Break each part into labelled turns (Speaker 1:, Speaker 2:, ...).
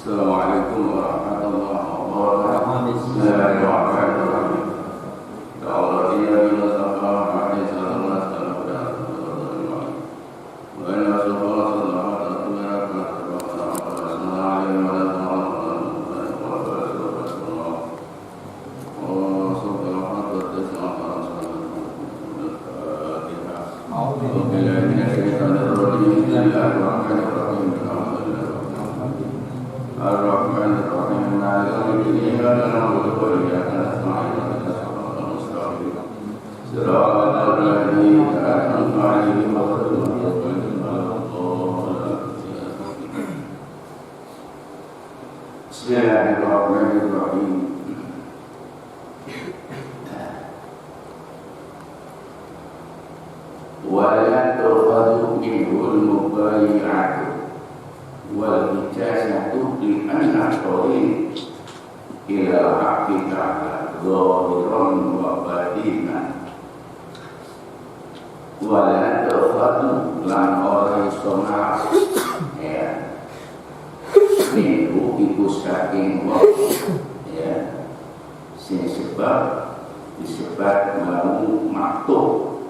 Speaker 1: Assalamualaikum warahmatullahi wabarakatuh. Bismillahirrahmanirrahim. Ya Allah, inna lillahi wa inna ilaihi raji'un. Wa inna Ar-Rahmanir-Rahim. Maliki yawmiddin. Na'budu wa iyyaka nasta'in. Shiratal ladzina an'amta 'alaihim ghairil maghdubi 'alaihim waladdallin. Bismillahirrahmanirrahim. Wa la tu'khadhu minhul mubayi'atu wal ijazatu li anna tariq ila haqqi ta'ala zahiran wa batinan. Wa la tu'khadhu lan ora iso ya minggu iku saking ya sing sebab disebab mau maktub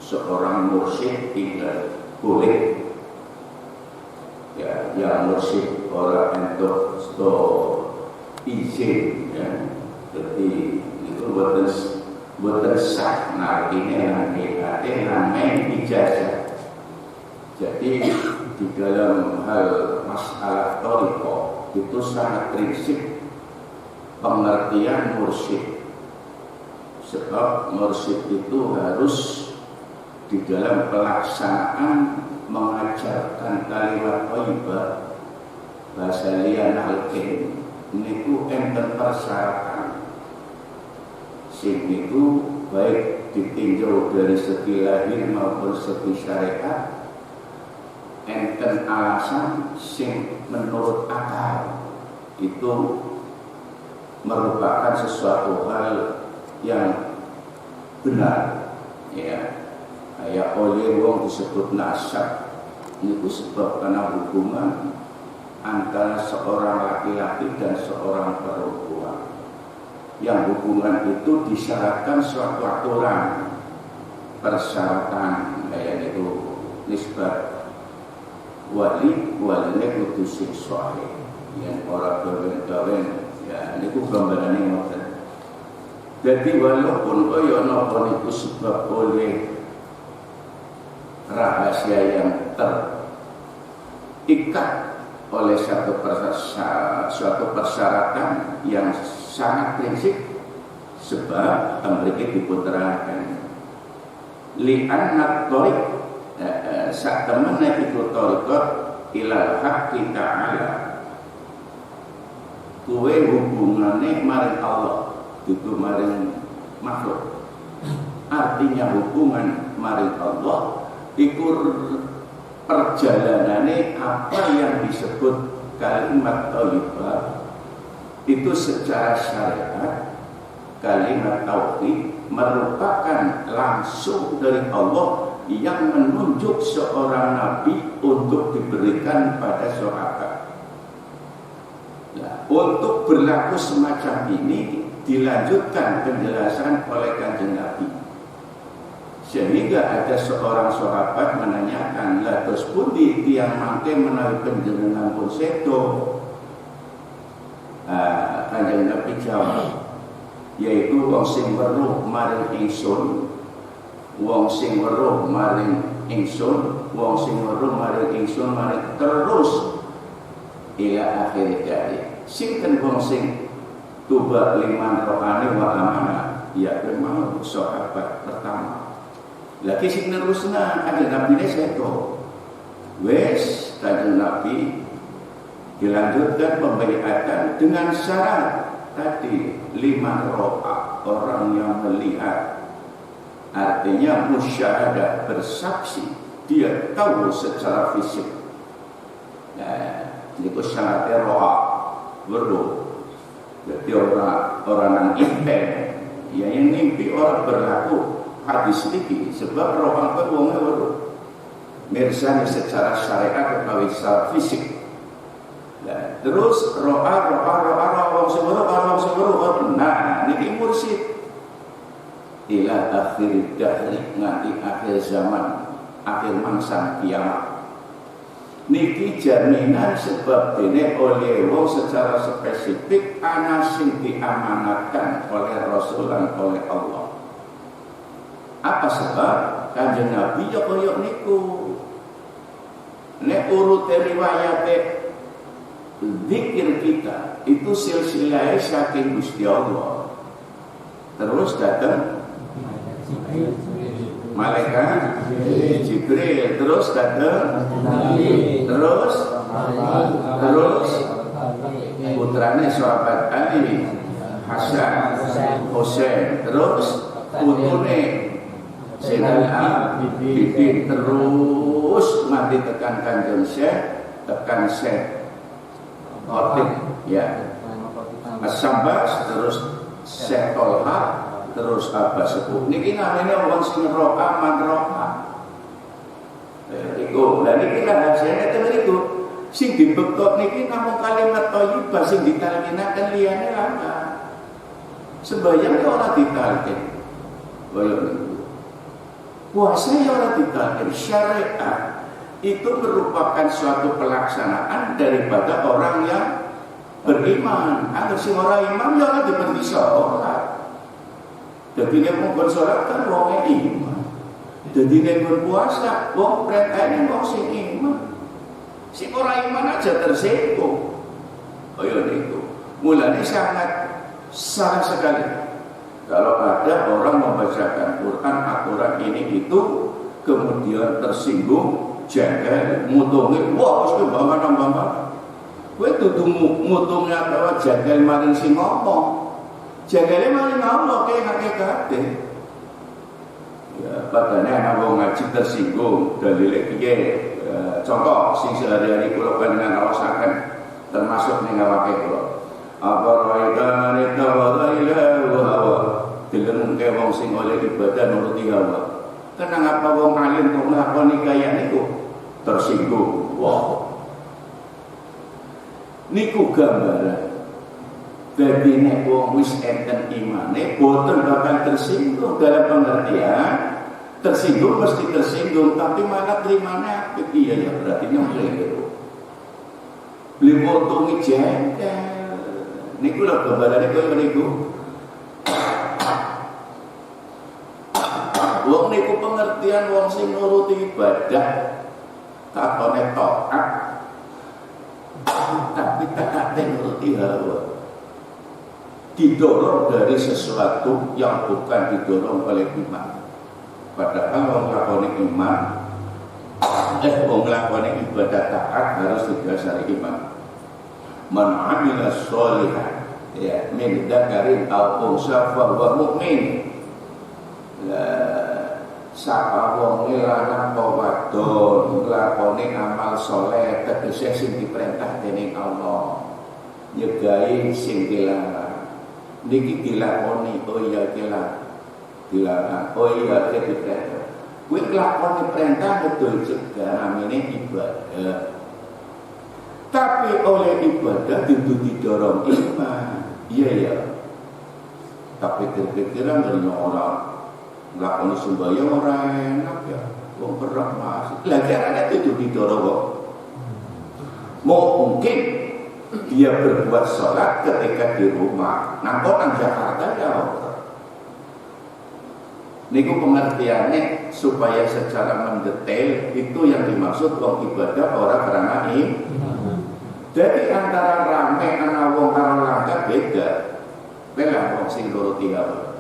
Speaker 1: seorang mursyid tidak boleh ya yang mursyid orang untuk izin ya. Jadi itu buatan sah narkinya namanya ijazah. Jadi di dalam hal masalah thariqah itu sangat prinsip pengertian mursyid, sebab mursyid itu harus di dalam pelaksanaan mengajarkan kalimat thayyibah bahasa liyan al-kalim niku enten persyaratan sing niku baik ditinjau dari segi lahir maupun segi syariat, enten alasan sing menurut akal itu merupakan sesuatu hal yang benar ya. Kayak oleh wong disebut nasab itu sebab karena hubungan antara seorang laki-laki dan seorang perempuan, yang hubungan itu disyaratkan suatu aturan persyaratan kayak itu nisbat walinya kudu sing sahih yang orang berben-ben ya niku gambarane ngoten. Jadi walaupun kaya napa niku sebab oleh rahasia yang terikat oleh suatu persyaratan yang sangat prinsip, sebab mereka diputerakan li'anna thariq sak temene iku thariqat ilal haqqi ta'ala, kuwe hubungane maring Allah itu maring makhluk. Artinya hubungan maring Allah ikur perjalanannya apa yang disebut kalimat thayyibah itu secara syariat kalimat tauhid merupakan langsung dari Allah yang menunjuk seorang nabi untuk diberikan pada sahabat. Nah, untuk berlaku semacam ini dilanjutkan penjelasan oleh Kanjeng Nabi. Sehingga ada seorang sahabat menanyakan, lah terus pundi tiyang mangke menawi panjenengan pun sedo? Kanjeng Nabi jawab, yaitu wong sing weruh maring ingsun, wong sing weruh maring ingsun, wong sing weruh maring ingsun maring terus ila akhir dari. Sinten wong sing tuba liman rohani wa amanah, ya memang sahabat pertama. Lagi sing nerusna Kanjeng Nabi ne seto. Wes Kanjeng Nabi dilanjutkan pembaiatan dengan syarat tadi 5 ro'a, orang yang melihat, artinya musyahadah, bersaksi, dia tahu secara fisik. Nah, itu syaratnya ro'a, weruh. Jadi orang impen yang mimpi orang berlaku hadis ini, sebab roh apa wongnya weruh mirsani secara syariat atau secara fisik. Nah, terus roa wong sing weruh. Nah, niki mursyid ila akhir dahri, nganti akhir zaman, akhir mangsa kiamat. Niki jaminan sebab dene oleh wong secara spesifik ana sing diamanatkan oleh Rasul lan oleh Allah. Apa sebab? Kanjeng Nabi ya koyo niku. Nek urut riwayate zikir kita itu silsilah saking Gusti Allah. Terus datang malaikat Jibril, terus datang terus putrane sahabat Ali Hasan Husain, terus putune Zainal Abidin, terus mati tekan Kanjeng Syekh, tekan Syekh Khotib ya As-Sambas, terus Syekh Tolha, terus Abbas Sepuh. Niki namanya wong sing roka madroka. Iku, lah niki lah hasilnya temen iku. Sing dibektok niki namung kalimat thayyibah sing ditalkinaken liyane apa? Sembayang ora ditalkin. Kaya niku. Puasa ora ditalkin, syariat itu merupakan suatu pelaksanaan daripada orang yang beriman. Agar si orang iman ya ora diberi sholat. Jadi nek mung sholat kan wong iman. Jadi nek puasa wong perintahane wong sing iman. Si orang iman aja tersinggung. Ayo niku. Mulane sangat salah sekali kalau ada orang membacakan Quran aturan ini itu kemudian tersinggung, jengkel, mutungi, wah wis bangga-bangga. Kowe dudu mutungi apa jengkel maring sing ngomong. Jengkele maring Allah kae hakikate. Ya, padane ana wong ngaji tersinggung, dalile piye? Contoh sing sehari-hari kula panjenengan rasaken termasuk ning awake kula. Apa raita nita wa ilahu hawa. Dilengke wong sing oleh ibadah nuruti hawa. Kenang apa wong alim kok nglakoni kaya niku? Tersinggung. Wah. Niku gambaran. Dadi nek wong wis enten imane boten bakal tersinggung dalam pengertian tersinggung mesti tersinggung tapi malah terimane apik iya ya berarti nyemplung. Beli potongi jengkel. Niku lho gambarane koyo niku. Wong niku pengertian wong sing nuruti ibadah takone taat tapi tak nuruti hawa. Didorong dari sesuatu yang bukan didorong oleh iman. Padahal wong nglakoni iman, wong nglakoni ibadah taat harus didasari iman. Man 'amila sholihan ya min dzakarin aw unsa fa huwa mu'min. Sapa wong lanang apa wadon nglakoni amal saleh tegese sing diperintah dening Allah, nyegai sing dilarang. Niki dilakoni, oh iya dilarang, oh iya diperintah. Kuwi nglakoni perintah betul juga namine ibadah. Tapi oleh ibadah itu didorong iman. Iya ya. Tapi kira-kira dari orang nglakoni sembahyang ora enak ya. Wong berat masih. Lah carane itu didorong kok. Mungkin dia berbuat sholat ketika di rumah. Nang kota Jakarta ya. Niku pengertiannya supaya secara mendetail itu yang dimaksud wong ibadah orang karena iman. Jadi antara rame ana wong karo langka beda. Beda wong sing nuruti hawa.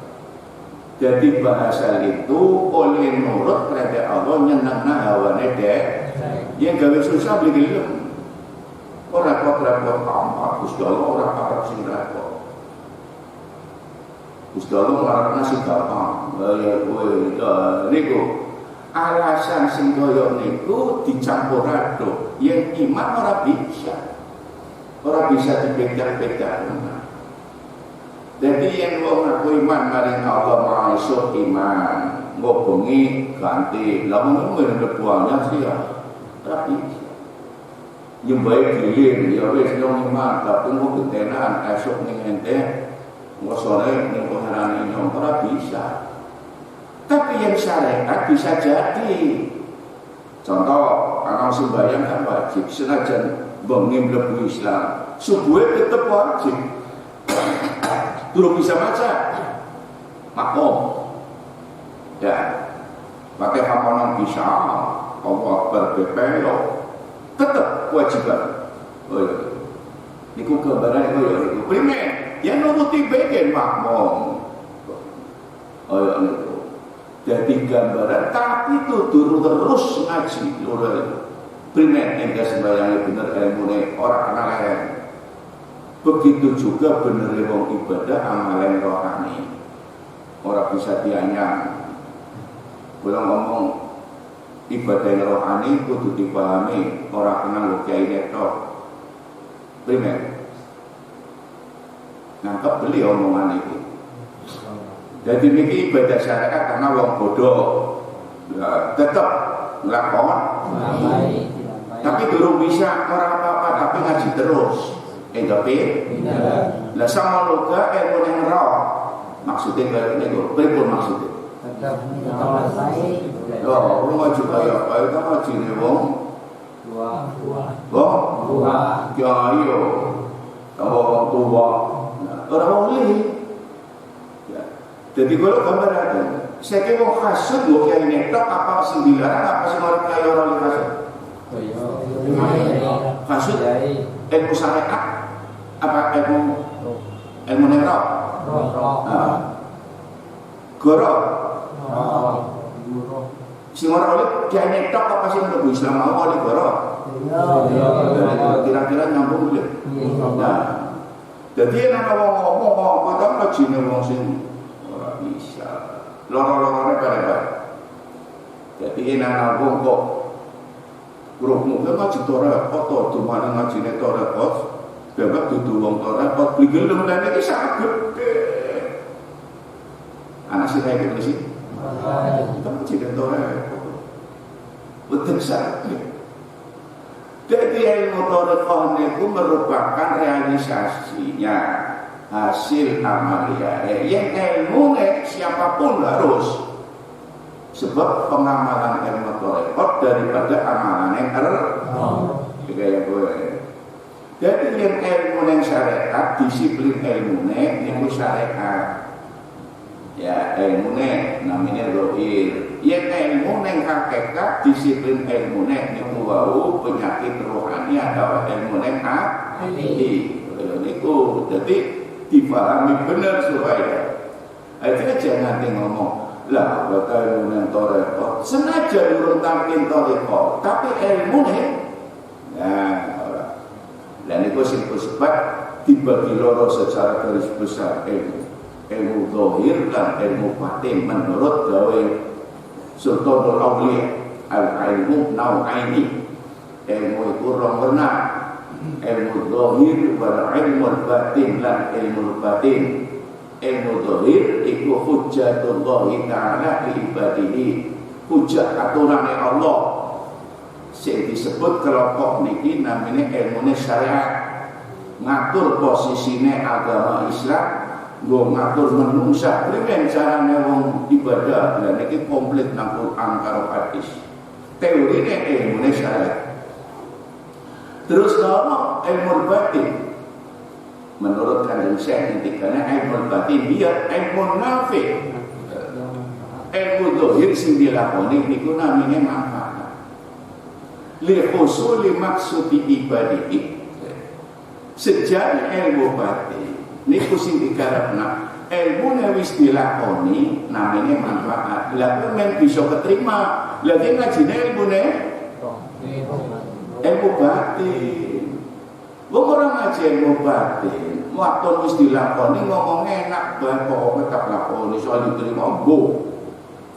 Speaker 1: Jadi bahasa itu oleh nurut perintah Allah nyenengna hawane dek. Yang gawe susah beli gelem. Ora kok repot amat Gusti Allah ora arep sing repot. Gusti Allah ngarepna sing gampang. Ya kowe niku alasan sing kaya niku dicampur aduk. Yang iman ora bisa. Ora bisa dibeda-bedakan. Jadi yang wong ngaku iman maring Allah maesuk iman, ngobengi ganti. Lah ngono mlebu sih ya. Ora bisa. nyembah gilir ya wis nyong mantap tunggu gentenan esuk ning ente sore ning pengarane nyong ora bisa. Tapi yang syariat bisa jadi. Contoh, kalau sembahyang kan wajib, senajan bengim lebu Islam, subuhnya tetap wajib. Belum bisa baca, makom, ya, pakai hafalan bisa, Allah berbepelo, tetap kewajiban. Oh iya, niku gambaran oh iya, niku primer, yang nuruti bagian makom. Oh iya, niku. Jadi gambaran, tapi itu dulu terus ngaji, primer enggak sembahyangnya bener ilmunya orang lain. Begitu juga bener wong ibadah amalan rohani, orang bisa dianyang. Kalau ngomong ibadah rohani kudu dipahami, orang kenal kiai netok. Primer, nangkep beli omongan itu. Jadi ini ibadah syariat karena wong bodoh ya, tetap ngelakon tapi belum bisa orang apa-apa tapi ngaji terus tapi lah sama loga ilmu yang roh maksudnya kayak ini berpun maksudnya oh ngaji kayak apa itu ngaji nih wong ya ayo kalau wong tua orang boleh. Jadi kalau gambar ada, saya kira mau kasut, mau kiai netok, apa sembilaran, apa semua kiai orang kasut. Kasut, ilmu syariat, apa ilmu netok. Goro. Si orang oleh kiai netok apa sih untuk Islam mau oleh goro. Kira-kira nyambung boleh. Nah, jadi yang ngomong, kata apa cina ngomong sini. Bisa lorong-lorongnya pada jadi ini nabung kok grupmu kan ngaji torepot tuh mana ngaji torepot bebek tuh wong torepot beli gelem dan ini sangat gede anak sih kayak gitu sih kita ngaji torepot betul sakit. Jadi ilmu torepot itu merupakan realisasinya hasil amalia yang ilmu siapapun harus sebab pengamalan ilmu torepot daripada amalan yang kayak gue. Jadi yang ilmu yang syariat disiplin ilmu itu syariat ya ilmu namanya doir yang ilmu yang hakikat disiplin ilmu itu wau penyakit rohani adalah ilmu yang hakiki itu jadi dipahami benar supaya aja jangan ngomong lah bakal ilmu torepot sengaja durung tampil torepot tapi ilmu nah dan itu sebab dibagi loro secara garis besar ilmu zahir dan ilmu batin menurut gawe Sultanul Auliya al-ilmu nau'aini ilmu itu rong warna ilmu zahir wal ilmu batin lan ilmu batin. Ilmu zahir itu hujjatullah ta'ala li ibadihi hujjah aturane Allah sing disebut kelompok niki namanya ilmu syariat ngatur posisine agama Islam nggo ngatur menungsa primen carane wong ibadah lan iki komplit nang Quran karo hadis teorine ilmu syariat. Terus kalau ilmu batin menurut Kanjeng Syekh intikannya ilmu batin dia ilmu nafi. Ilmu zahir sing dilakoni niku namanya manfaat. Li husuli maksudi ibadihi. Sejane ilmu batin niku sing digarapna ilmu wis dilakoni namanya manfaat. Lah men bisa keterima. Lagi ngajine ilmune ilmu batin. Wong ora ngaji ilmu batin, waktu wis dilakoni ngomong enak bae pokoke tak lakoni soal diterima mbuh.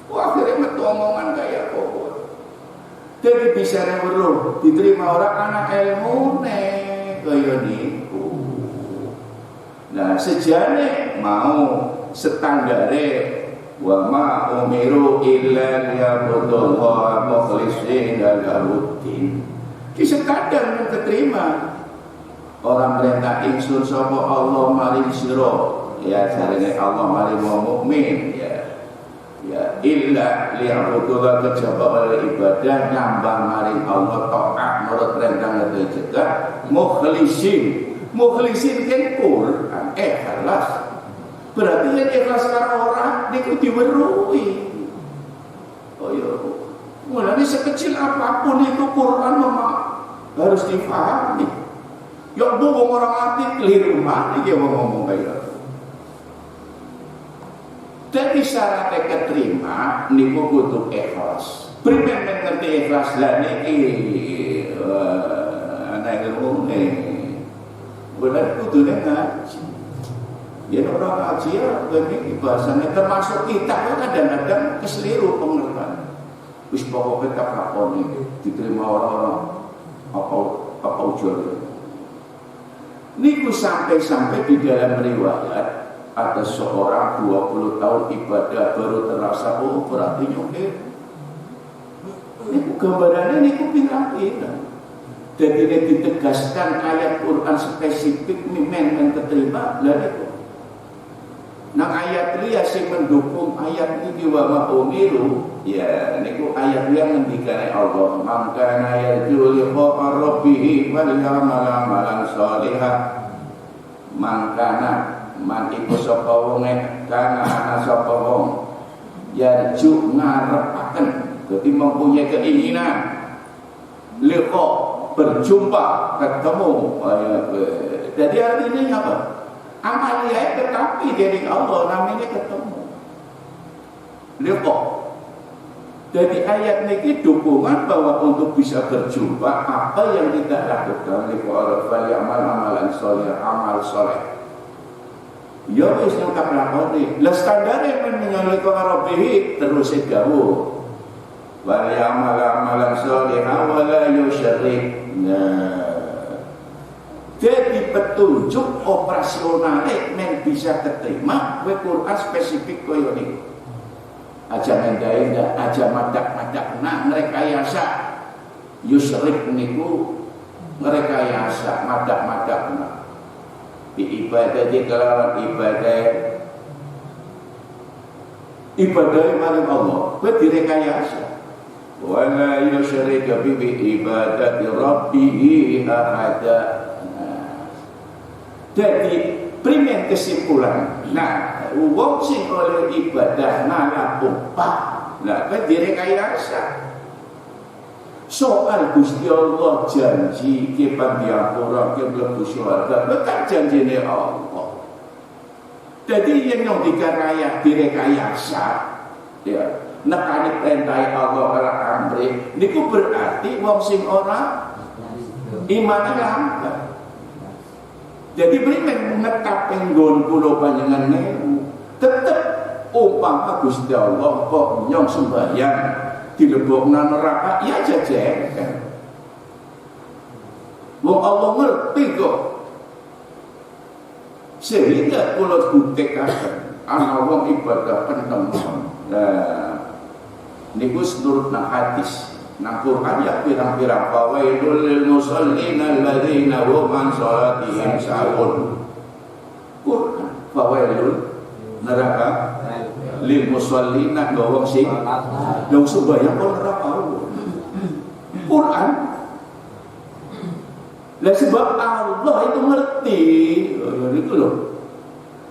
Speaker 1: Wah, akhirnya metu omongan kaya apa. Jadi bisa weruh diterima orang anak ilmune kaya niku. Nah, sejane mau standare wa ma umiru illa liya'budullaha mukhlishina lahuddin. Kisah kadang yang keterima. Orang perintah ingsun sapa Allah maring sira. Ya jarene Allah maring wong mukmin ya. Ya illa liya'budullah kejaba oleh ibadah nyambang maring Allah taat nurut perintah ngerti cegah mukhlisin kan Quran ikhlas berarti yang ikhlas karo orang niku diweruhi. Oh ya mulane sekecil apapun itu Quran memang harus difahami. Ya wong orang ati keliru mati ya ngomong kaya. Jadi syaratnya keterima niku kudu ikhlas. Primen ngerti ikhlas lah niki anak ilmu benar kudu ngaji. Ya orang ngaji ya begini bahasanya termasuk kita kadang-kadang keseliru pengertian. Wis pokoknya tak lakoni diterima orang-orang apa ujuan. Niku sampai di dalam riwayat ada seorang 20 tahun ibadah baru terasa berarti nyokir. Niku gambarannya niku pirang-pirang. Jadi ini ditegaskan ayat Quran spesifik mimen yang keterima lah niku. Nah ayat liya sing mendukung ayat ini wa ma'umiru ya niku ayat yang ngendikane Allah mangkana yarju liqa rabbih wal ya'mal amalan sholihan mangkana man iku sapa wong kana ana sapa wong yarju ngarepaken dadi mempunyai keinginan liqa berjumpa ketemu jadi artinya apa? Amalia tetapi dari Allah namanya ketemu. Liqa. Jadi ayat ini dukungan bahwa untuk bisa berjumpa apa yang kita lakukan liqa fal amal amalan sholih amal soleh. Ya wis lengkap lakoni. Lah standare men liqa rabbih terus dawuh. Wal amal amalan sholih wa la yusyrik. Nah jadi petunjuk operasionalnya men bisa keterima we Quran spesifik koyo niku. Aja mendaenda, aja madak-madak nak ngrekayasa. Yusrik niku ngrekayasa madak-madak nak. Di ibadah kelawan ibadah maring Allah, kowe direkayasa. Wala yusyrika bi ibadati rabbih ahada. Jadi primen kesimpulan. Nah, wong sing oleh ibadah nala upah, lah kan direkayasa. Soal Gusti Allah janji ke pandiapura ke mlebu swarga, bukan janjine Allah. Jadi yang direkayasa, ya, nekani perintah Allah ora amri, niku berarti wong sing ora imane lambat. Jadi primen menetap penggon kula panjenengan niku tetep umpama Gusti Allah kok nyong sembahyang dilebokna neraka ya jajan. Wong Allah ngerti kok. Sehingga kula buktikan ana wong ibadah penteng. Nah niku menurut hadis nang Quran ya pirang-pirang fawailul lil musallin alladzina hum an salatihim sahun. Quran fawailul neraka lil musallin wong sing yang sembahyang kok neraka. Quran. Lah sebab Allah itu ngerti. Itu loh.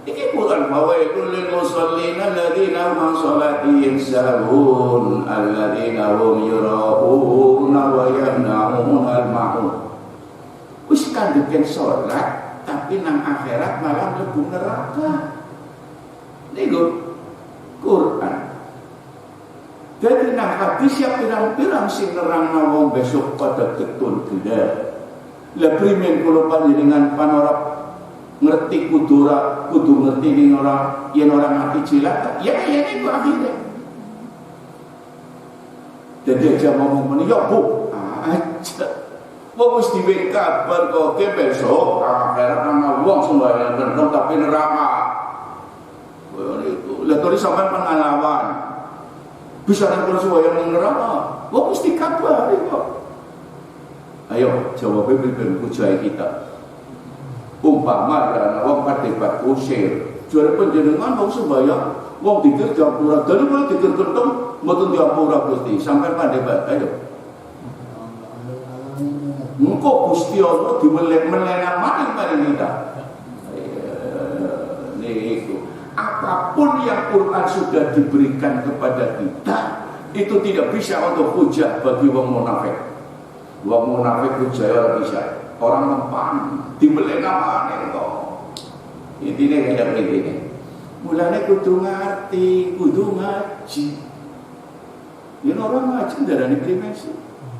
Speaker 1: Ini Quran fawailul lil musallin alladzina hum an salatihim sahun alladzina hum yura'una wa yamna'una al-ma'un. Wis kandheken salat tapi nang akhirat malah mlebu neraka. Niku Quran. Jadi nang hadis ya pirang-pirang sing nerangna wong besok pada ketun gede. Lah primen kula panjenengan panorap ngerti kudu ngerti ning ora yen ora mati cilaka ya niku akhire. Jadi aja ngomong meni ya Bu aja wong wis diwe kabar kok ke besok akhirat ana wong sembahyang bener tapi neraka. Lah tadi sampean pengalaman bisa nang sembahyang ning neraka wong mesti kabar kok. Ayo Ayo jawabnya pripun hujah kita. Umpama ana wong padebat kusir, jare panjenengan wong sembahyang, wong dikir diapura, dari mulai dikir kentung mboten diapura Gusti, sampai padebat. Ayo. Engko Gusti Allah dimelena maring kita. Niku. Apapun yang Quran sudah diberikan kepada kita, itu tidak bisa untuk hujah bagi wong munafik. Wong munafik hujah ora bisa. Orang mempan dimelena maring kok. Intine kaya ngene. Mulane kudu ngerti, kudu ngaji. Yen orang ngaji darane primes.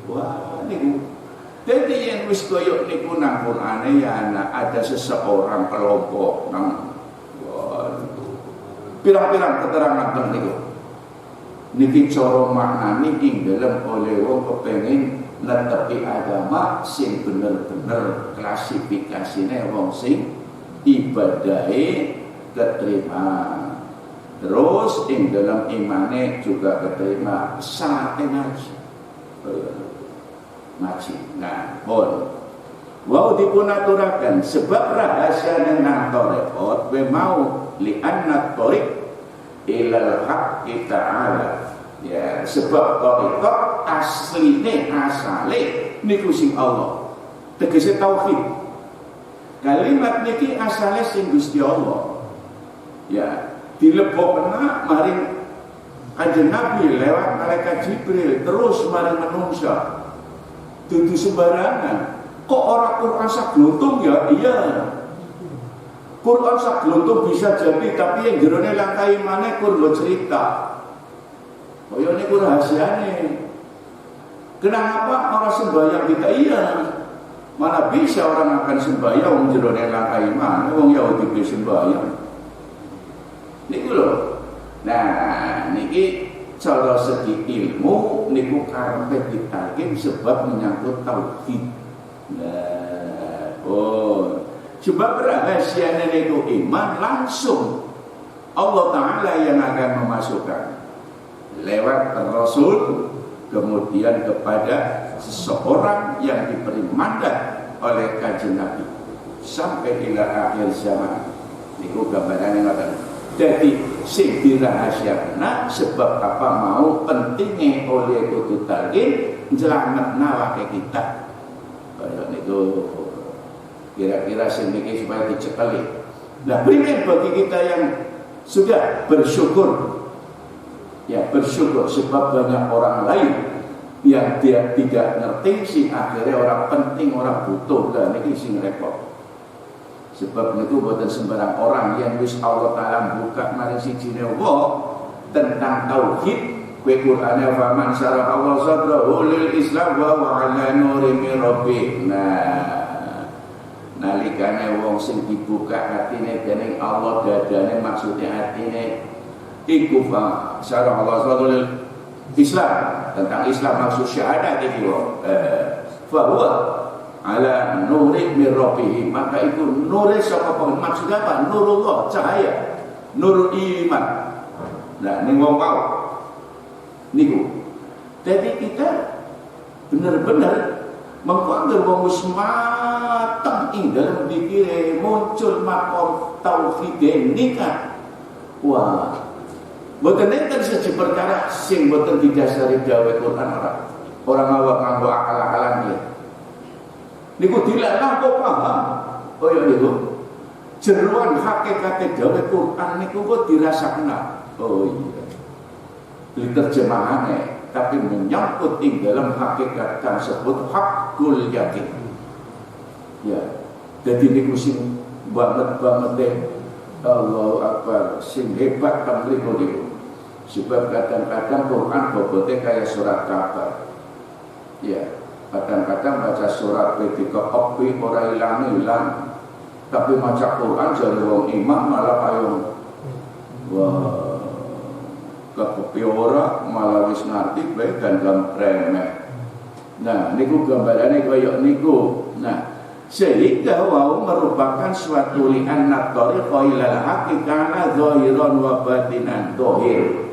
Speaker 1: Wah, niku. Dadi yen wis koyo niku nang Qur'ane ya ada seseorang kelompok nang pirang-pirang keterangan teng niku. Niki cara maknane ing dalem oleh wong kepengin netepi agama sing bener-bener klasifikasine wong sing ibadahe keterima. Terus ing dalam imane juga keterima syarat ngaji. Ngaji. Nah, pun wau dipunaturaken sebab rahasia nang tarekat we mau li anna tariq ilal haqqi ta'ala. Ya, sebab tarekat asline asale niku sing Allah. Tegese tauhid. Kalimat niki asale sing Gusti Allah. Ya, dilebokna maring Kanjeng Nabi lewat malaikat Jibril terus maring manungsa. Dudu sembarangan. Kok orang Quran sagluntung ya? Iya. Quran sagluntung bisa jadi, tapi yang jerone langkai maneh kurang cerita. Oh ya niku rahasiane. Kenapa orang sembahyang kita? Iya. Mana bisa orang akan sembahyang wong jerone langkai maneh wong Yahudi bisa sembahyang. Niku lho. Nah, niki cara segi ilmu niku karepe ditakim sebab menyangkut tauhid. Nah, sebab rahasia niku iman langsung Allah Ta'ala yang akan memasukkan lewat Rasul, kemudian kepada seseorang yang diberi mandat oleh Kanjeng Nabi sampai ila akhir zaman. Niku gambarannya ngoten. Jadi sing dirahasiakan sebab apa mau pentingnya oleh kudu target njelametna wake kita. Kaya niku kira-kira sing niki supaya dicekeli. Nah, primen bagi kita yang sudah bersyukur. Ya, bersyukur sebab banyak orang lain yang dia tidak ngerti sing akhirnya orang penting, orang butuh dan niki sing repot. Sebab niku boten sembarang orang yang wis Allah Ta'ala buka maring sijine Allah tentang tauhid. Kowe Qur'ane wa man syarah Allah sadrahu lil Islam wa ala nuri min rabbih. Nah, nalikane wong sing dibuka hatine dening Allah dadane maksudnya hatine iku fa syarah Allah sadrahu lil Islam, tentang Islam maksud syahadat iki wae. Fa huwa ala nuri min rabbih, maka itu nur sapa maksudnya apa? Nurullah, cahaya, nur iman. Nah, ning wong kau niku. Jadi kita benar-benar mengkuangger wong wis mateng ing dalem pikire muncul makom tauhid nikah. Wah, boten enten siji perkara sing boten didasari gawe Quran orang awak nganggo akal-akalan iki. Niku dilarang kok paham. Oh ya niku jeruan hakikat gawe Quran niku kok dirasakna. Oh iya. Terjemahannya tapi menyangkut ing dalam hakikat tersebut hakul yakin. Ya. Jadi niku sing banget Allahu Akbar sing hebat kan niku. Sebab kadang-kadang Quran bobote kayak surat kabar. Ya. Kadang-kadang baca surat ketika kopi ora ilang-ilang, tapi maca Quran jadi wong imam malah ayo wah kekopi ora malah wis ngerti bae dan remeh. Nah, niku gambarane kaya niku. Nah, sehingga wau merupakan suatu li'an natori qailal haqiqana zahiran wa batinan, zahir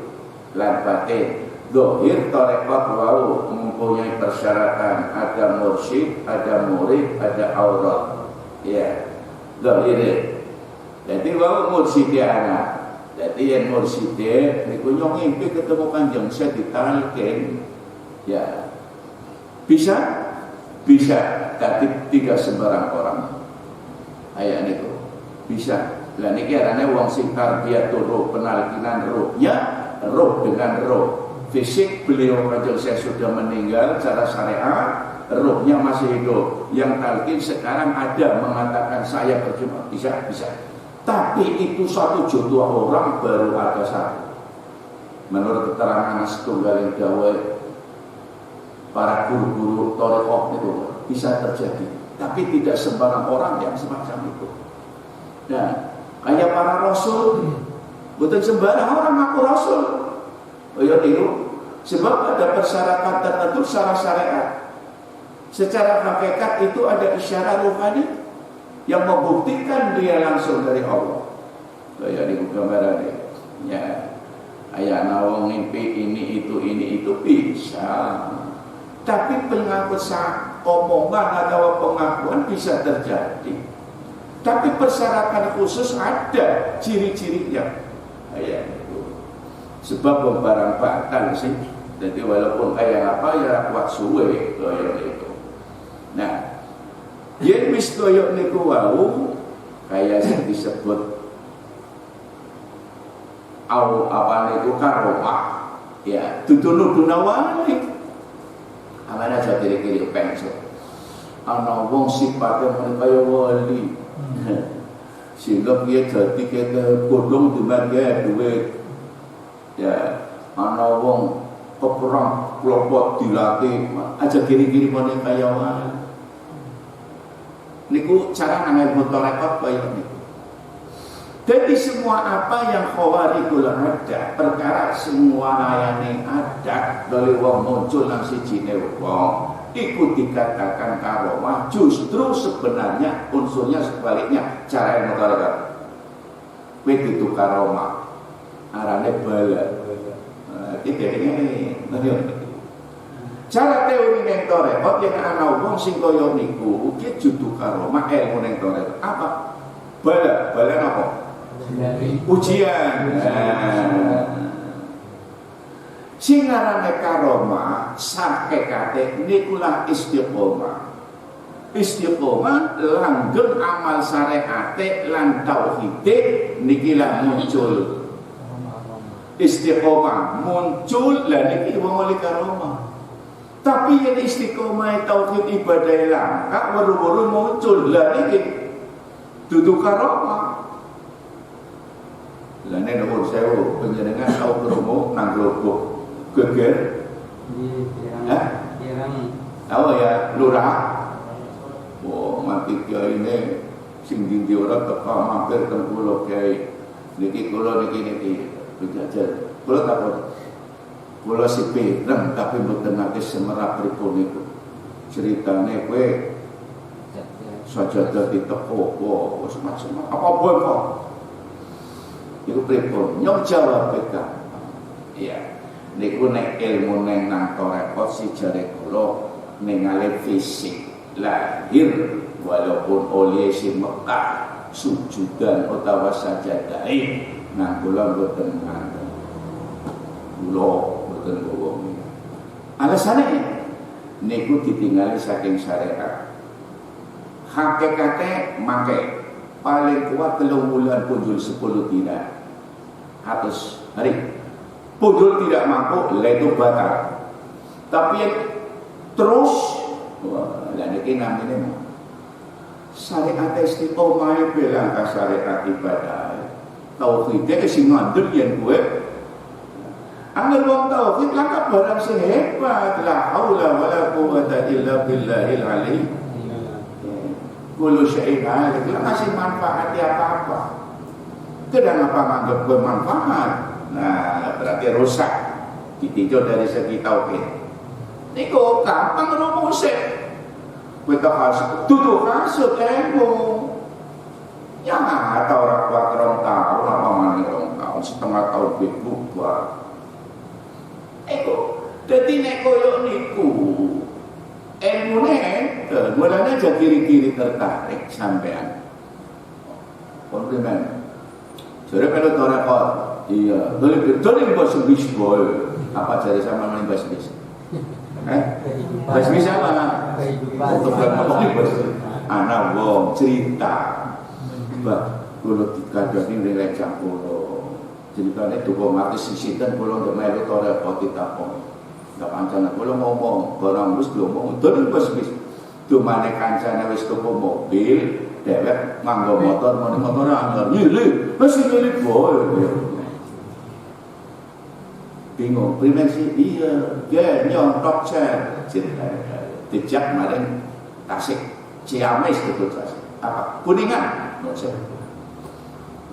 Speaker 1: lan batin. dohir tarekat wau mempunyai persyaratan, ada mursyid, ada murid, ada aurat. Ya, dohir. Jadi wau mursyid anak. Jadi yang mursyid niku nyong ngimpi ketemu Kanjeng saya ditalkin. Ya. Bisa? Bisa, tapi tidak sembarang orang. Ayat niku. Bisa. Lah niki arane wong sing tarbiyatul ruh, penalkinan ruhnya, roh dengan roh. Fisik beliau Kanjeng saya sudah meninggal secara syariat, rohnya masih hidup. Yang talqin sekarang ada mengatakan saya berjumpa, bisa. Tapi itu 1 juta orang baru ada satu. Menurut keterangan Anas Tunggalin Dawai, para guru-guru thariqah itu bisa terjadi. Tapi tidak sembarang orang yang semacam itu. Nah, kayak para rasul, bukan sembarang orang ngaku rasul. Oh ya tiru. Sebab ada persyaratan tertentu secara syariat. Secara hakikat itu ada isyarat rohani yang membuktikan dia langsung dari Allah. Oh ya di gambaran ya. Ayah nawang mimpi ini itu bisa. Tapi pengakuan omongan atau pengakuan bisa terjadi. Tapi persyaratan khusus ada ciri-cirinya. Ya, itu. Sebab barang batal sih. Jadi walaupun kayak apa ya kuat suwe koyok itu. Nah, yen wis koyok niku wau kayak yang disebut au apa niku karomah. Ya, dudu wali. Amana aja kiri-kiri penso. Ana wong sipate men kaya wali. Sehingga dia jadi kita bodong dimana duit. Ya, ana wong peperang kelompok dilatih aja kiri-kiri mana kaya wali. Niku cara nangel motor rekod kaya niku. Jadi semua apa yang khawarikul ada, perkara semua layane ada dari wong muncul nang sijine wong, iku dikatakan karomah. Justru sebenarnya unsurnya sebaliknya, cara yang motor itu karomah, arane bala. Ini cara teori neng torekot yang ana wong sing kaya niku ugi judu karomah ilmu neng torekot apa? Bala apa? Ujian. Sing ngarane karomah sakekate nikulah istiqomah. Istiqomah langgeng amal syariate lan tauhide nikilah muncul. Istiqomah muncul lah niki wong oleh karomah. Tapi yang istiqomah tauhid ibadah langka baru-baru muncul lah niki dudu karomah. Lah nek nomor sewu panjenengan tau krungu nang Globok geger. Iya, tahu ya lurah. Oh, mati kiai ini sing dindi ora teka mampir teng kula kiai. Niki kula niki belajar. Kula takon. Kula sipi rem tapi mboten nate semerap pripun niku. Ceritane kowe sajadah diteko wis macam apa boleh kok. Iku pripun? Nyong jawab beka. Iya. Niku nek ilmu neng nang torekot si jare kula ningali fisik lahir walaupun oleh si Mekah sujudan utawa sajadahe nang kula boten ngandel. Kula boten wong. Alasane niku ditinggali saking syariat. Hakikate mangke paling kuat 3 bulan punjul 10 dina. 100 hari. Punjul tidak mampu, itu batal. Tapi yang terus, wah, ini namanya syariat istiqomah bilang ke syariat ibadah. Tauhidnya sing ngandel yang gue. Angger wong tauhid langkah barang sing hebat, la haula wala quwwata illa billahil ali. Kullu syai'in halik, la kasih manfaat apa-apa. Kenapa menganggap bermanfaat? Nah, berarti rusak. Ditinjau dari segi tauhid. Niku gampang rumusnya. Kita kasut, duduk kasut ilmu. Ya ada orang kuat 2 tahun, apa mana 2 tahun, setengah tahun berubah. Niku Dadi nek koyo niku ilmune mulane aja kiri-kiri tertarik sampean. Komplimen. Jare kalau torekot, iya, dole bos boy. Apa cari sama main basmis? Basmis apa? Untuk bos. Anak wong cerita. Mbak, kulo dikadani nilai campulo. Ceritane tuku artis sisitan kulo ndek melu torekot ditakon. Ndak kancane kula ngomong, barang wis ngomong, dol wis dumane kancane wis tuku mobil, dhewek nganggo motor, motor anyar. Nyilih, wis nyilih boy. Bingung, primen sih iya, ge nyontok cer. Dijak maring Tasik, Ciamis itu Tasik. Apa? Kuningan. Ngoceh.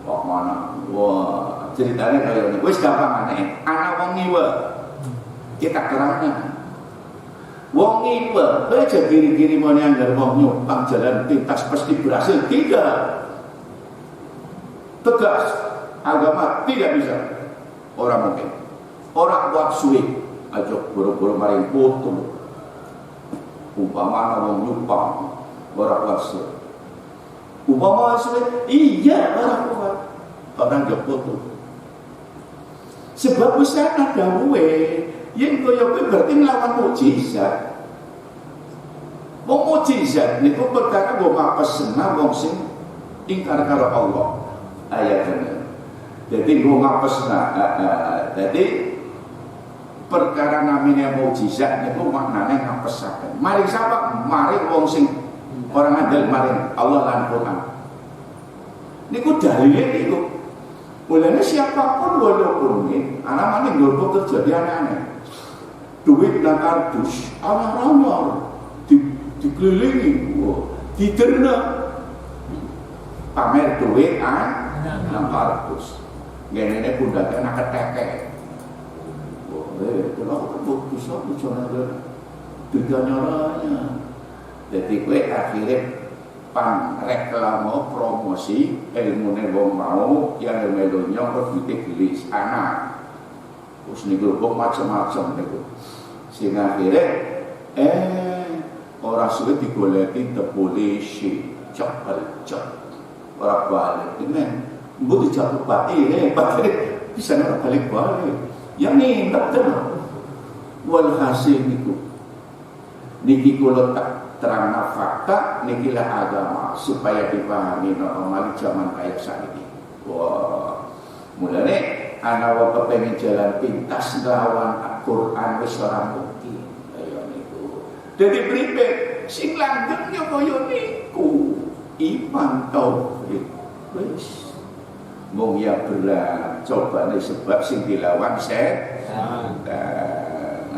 Speaker 1: Kok mana? Wah, ceritanya kayak ini. Wis gampang aneh. Anak wong ngiwe. Kita terangkan wong iba aja kiri-kiri mau nyanggar wong nyumpang jalan pintas pasti berhasil. Tidak, tegas agama tidak bisa. Orang mungkin orang buat sulit aja buru-buru maring foto umpama wong nyumpang orang buat sulit umpama sulit iya orang jok foto sebab besar ada yang kaya kuwi berarti nglawan mukjizat. Wong mukjizat niku perkara nggo ngapesna wong sing ingkar karo Allah. Ayatnya. Jadi nggo ngapesna. Jadi perkara namanya mukjizat niku maknane ngapesaken. Mari sapa? Mari wong sing orang andel maring Allah lan Quran. Niku dalile niku. Mulane siapapun walaupun ini anak mana nggo terjadi aneh-aneh. Duit dan kardus, anyar-anyar, dikelilingi, diterna, pamer duit dan kardus. Gini pundaknya nak keteke. Kalau aku bisa ada tiga nyaranya. Jadi gue akhirnya pan reklamo promosi ilmu wong mau yang melonya berbutik gelis anak. Terus niku macam-macam niku. Sehingga akhirnya orang sulit digoleki the polisi cok orang balik ini mbok dijatuh pati bisa orang balik yang ini betul walhasil niku niki kula tak terangna fakta niki lah agama supaya dipahami normal zaman kayak saiki. Wah mulane ana wa kepengin jalan pintas lawan Al-Qur'an wis ora mungkin kaya niku. Dadi pripe sing langgeng ya kaya niku. Iman tauhid. Wis mung ya berat cobane sebab sing dilawan setan.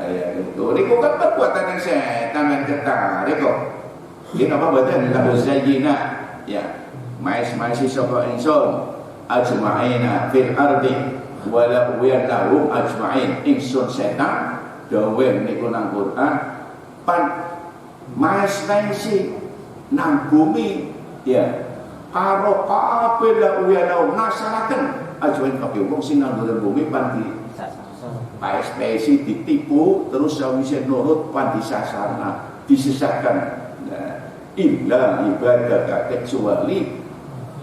Speaker 1: Ya itu. Niku kan perbuatan setan lan ketarik kok. Iki apa badan lahu zayyina ya. Mais sapa insun ajma'ina fil ardi wala wiyannahum ajma'in insun setan dawe niku nang Quran pan maestasi nang bumi ya karo kabeh la wiyannahum ngasalaken ajma'in kabeh wong sing nang bumi pan di maestasi ditipu terus sawise nurut pan disasarna disesatkan illa ibadah kecuali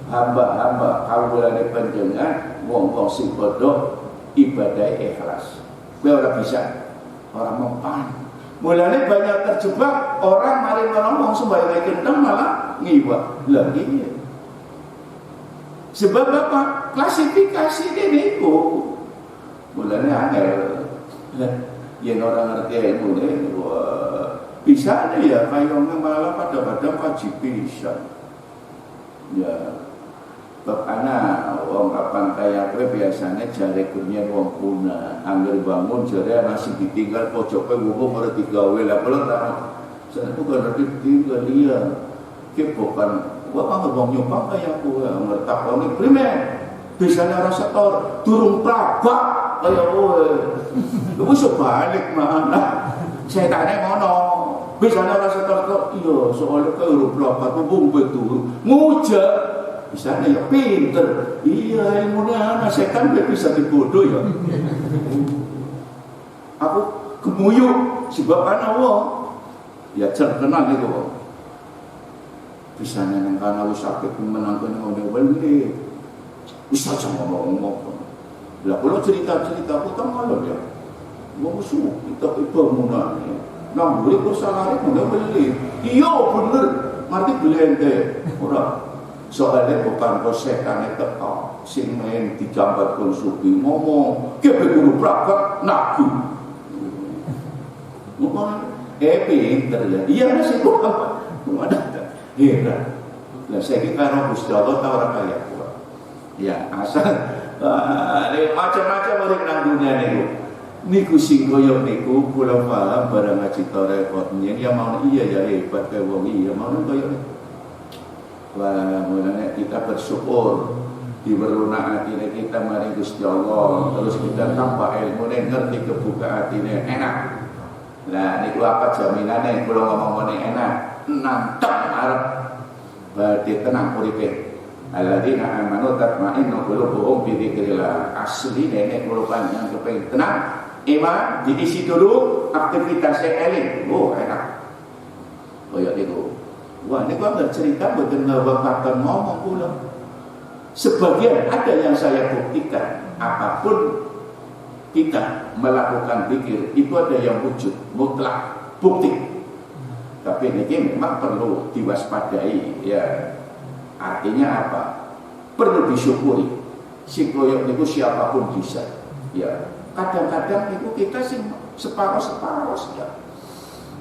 Speaker 1: hamba-hamba kawulane panjenengan wong-wong sing padha ibadah ikhlas. Kowe ora bisa, ora mempan. Mulane banyak terjebak orang mari ngomong sembahyang kendang malah ngiwa. Lah iya. Sebab apa? Klasifikasi niku. Mulane angel. Yen orang ngerti ilmu wah bisa ya kayone malah pada wajib bisa. Ya bab anak wong kapan kaya kowe biasanya jare kurnia wong kuna angger bangun jare masih ditinggal pojoke wong ora digawe lah kalau tak saya bukan ditinggal dia ke bukan wong wong nyumpang kaya kowe ngertakoni primer biasanya rasa tor durung prabak kaya kowe lu sebalik mana setane ngono biasanya rasa tor iya soalnya kowe urung prabak wong betul ngujak bisa ya pinter, iya ilmunya anak setan bisa dibodoh ya. Aku gemuyuk sebab Allah ya terkenal itu bisa nang kana wis sakit menang kene ngene wae bisa ngomong-ngomong lah kalau cerita-cerita aku tak malu ya wong musuh kita bangunan nang beli persalahan udah beli iya bener mati belente ora soalnya bukan setan itu sing main digambar konsupi ngomong kebe guru praktek naku ngomong pinter ya iya masih kok ada heran lah saya kira orang Gusti Allah tahu orang kaya ya asal macam-macam orang nang dunia niku sing koyo niku kula paham barang ngaji tarekot nyen ya mau iya ya hebat kaya wong iya mau koyo wah mulane kita bersyukur diberuna atine kita mari Gusti Allah terus kita tambah ilmune ngerti kebuka atine enak lah niku apa jaminane kula ngomong enak nantang arep berarti tenang uripe alladzina amanu tatma'innu qulubuhum bi dzikrillah asli nenek kula panjang kepengin tenang iman diisi dulu aktivitasnya eling enak koyo niku wah niku enggak cerita mboten ngawakaken ngomong kula sebagian ada yang saya buktikan apapun kita melakukan zikir itu ada yang wujud mutlak bukti tapi ini memang perlu diwaspadai ya artinya apa perlu disyukuri si koyok niku siapapun bisa ya kadang-kadang itu kita sih separuh-separuh ya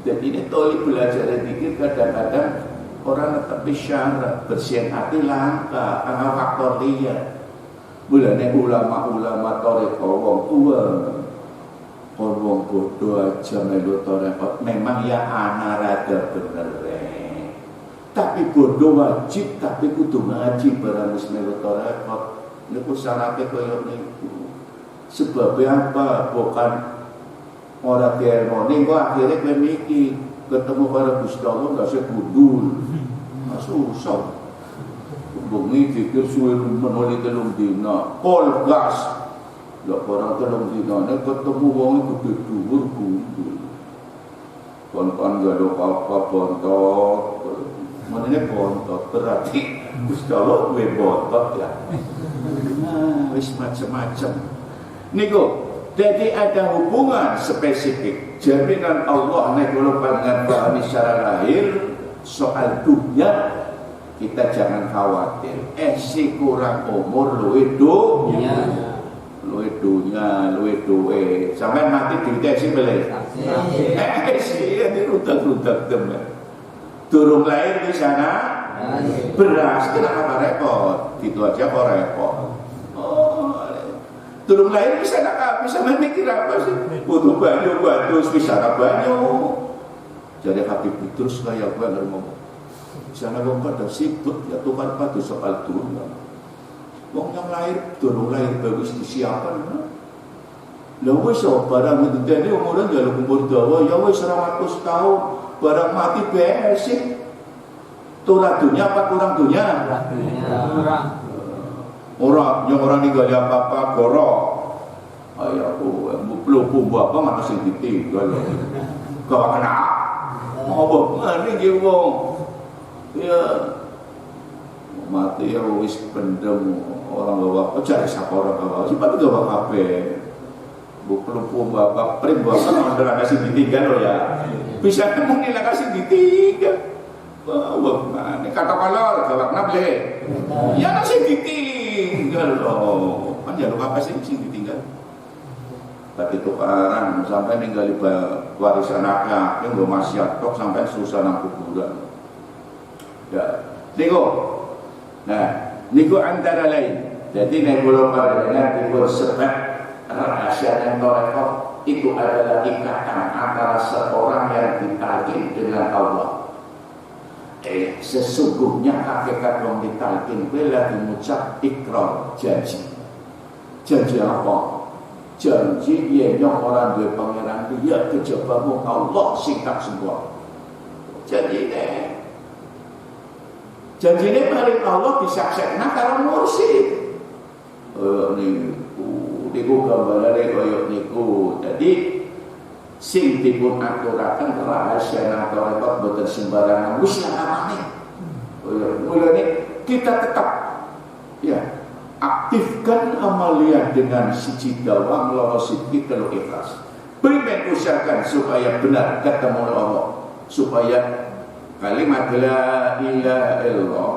Speaker 1: jadi ini toli belajar zikir kadang-kadang orang tetap bisyara bersihin hati langka karena faktor liar mulane ulama-ulama tarekat wong tua wong bodoh aja melu tarekat memang ya ana rada bener tapi bodoh wajib tapi kudu ngaji barang wis melu tarekat niku syaratnya koyo niku sebabnya apa bukan orang dielmoni kok akhirnya kowe mikir ketemu karo Gusti Allah gak usah gundul susah bengi pikir suwe menoli telung dina pol gas lho orang telung dina nek ketemu wong kudu dhuwur gundul kon-kon gak ada apa-apa bontot menene bontot berarti Gusti Allah kuwi bontot ya wis macam-macam niku jadi ada hubungan spesifik jaminan Allah nek kula panjenengan pahami secara lahir soal dunia kita jangan khawatir si kurang umur luwih dunya luwih duwe sampean mati duite si beli si rudak-rudak temen durung lahir di sana beras kenapa repot itu aja kok repot durung lahir bisa nak bisa mikir apa sih butuh banyu batu bisa banyu jadi Habib terus kayak gue ngomong sana wong pada sibuk ya tukar padu soal dunia wong yang lahir durung lahir bagus disiapkan lha wis barang ngenteni umure njaluk umur dawa ya wis 100 tahun barang mati besik turun dunia apa kurang dunia orang yang orang ninggali apa-apa gorok ayo aku belum apa mana sing ditinggal gak kena apa ngene iki wong ya mati ya wis pendem orang bawa cari siapa orang bawa siapa itu bawa kabeh belum bapak prim bapak mandor kasih ditinggal loh ya bisa nemu nilai kasih ditinggal bawa mana kata kolor gawak nable ya kasih ditinggal loh kan ya lupa apa sih ditinggal tapi tukaran sampai ninggali warisan akak yang gak masih atok sampai susah nang kuburan ya niku nah niku antara lain jadi nek kula panjenengan dipun sebab rahasia yang tarekat itu adalah ikatan antara seorang yang ditalkin dengan Allah sesungguhnya hakikat yang ditalkin bela mengucap ikrar janji apa janji yang orang dua pangeran dia kejabamu Allah singkat semua janji ini paling Allah disaksikan karo mursyid niku gambarane koyo niku jadi sing dipun aturaken rahasia tarekat boten sembarangan wis amane. Mulane kita tetap ya aktifkan amalia dengan siji dawang loro siji telu ikhlas. Berikan usahakan supaya benar ketemu Allah, supaya kalimat la ilaha illallah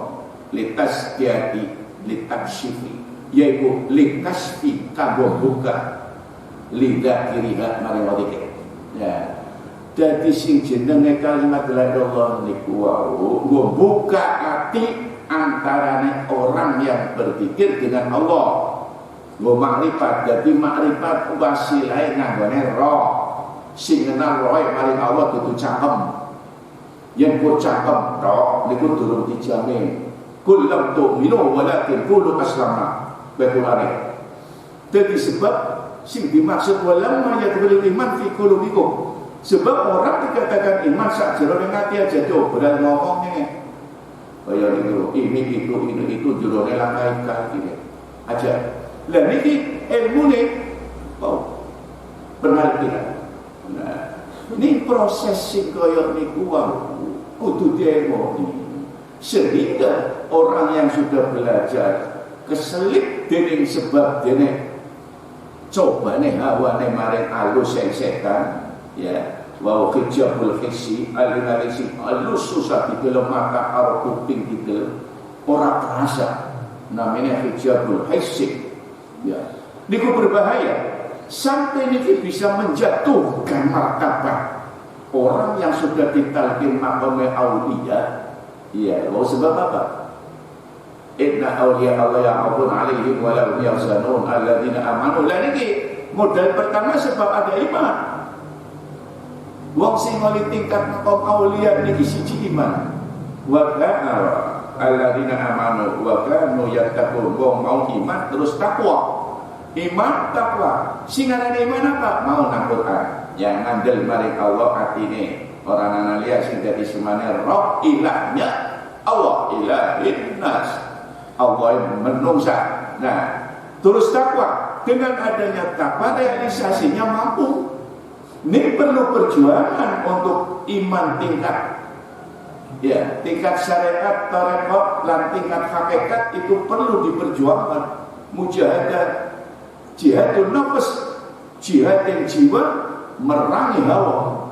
Speaker 1: litazkiyati litaksyifi, yaitu litasfi kanggo buka lidzakiriha mari wadike. Ya. Jadi sing jenenge kalimat la ilaha illallah niku wau buka hati antarane orang yang berzikir dengan Allah. Makrifat, jadi makrifat wasilah nanggone roh. Sing kenal roh maring Allah kudu cangkem. Yen ku cangkem tok niku durung dijamin. Kul lam tu'minu walakin qulu aslamna. Bekulane. Dadi sebab sing dimaksud walamma yadkhulul iman fi qulubikum. Sebab orang dikatakan iman sak jerone ati aja coba ngomongnya. Kaya niku ini itu jerone langkai kaki aja. Lah niki ilmune benar tidak. Nah, ini proses sing kaya niku kudu diemoni. Sehingga orang yang sudah belajar keselip dening sebab dene cobane hawane maring alus setan ya. Wa hijabul hissi alinarisi alus susah didelok mata karo kuping didelok ora terasa. Namanya hijabul hissi. Ya, niku berbahaya sampai niki bisa menjatuhkan martabat orang yang sudah ditalqin maqam auliya. Iya, mau sebab apa? Inna awliya Allah ya'afun alaihim wa la hum yahzanun alladzina amanu. Lah niki modal pertama sebab ada iman. Wong sing ngoli tingkat maqam auliya niki siji iman. Wa kana alladzina amanu wa kanu yattaqun. Wong mau iman terus takwa. Iman takwa. Sing ngarane iman apa? Mau nang Quran. Yang ngandel maring Allah atine. Orang analia sing dadi semane roh ilahnya Allah ilahin nas. Allah yang menungsa. Nah, terus takwa. Dengan adanya takwa realisasinya mampu. Ini perlu perjuangan untuk iman tingkat. Ya, tingkat syariat, tarekat, dan tingkat hakikat itu perlu diperjuangkan. Mujahadah, jihadun nafas, jihad yang jiwa merangi hawa.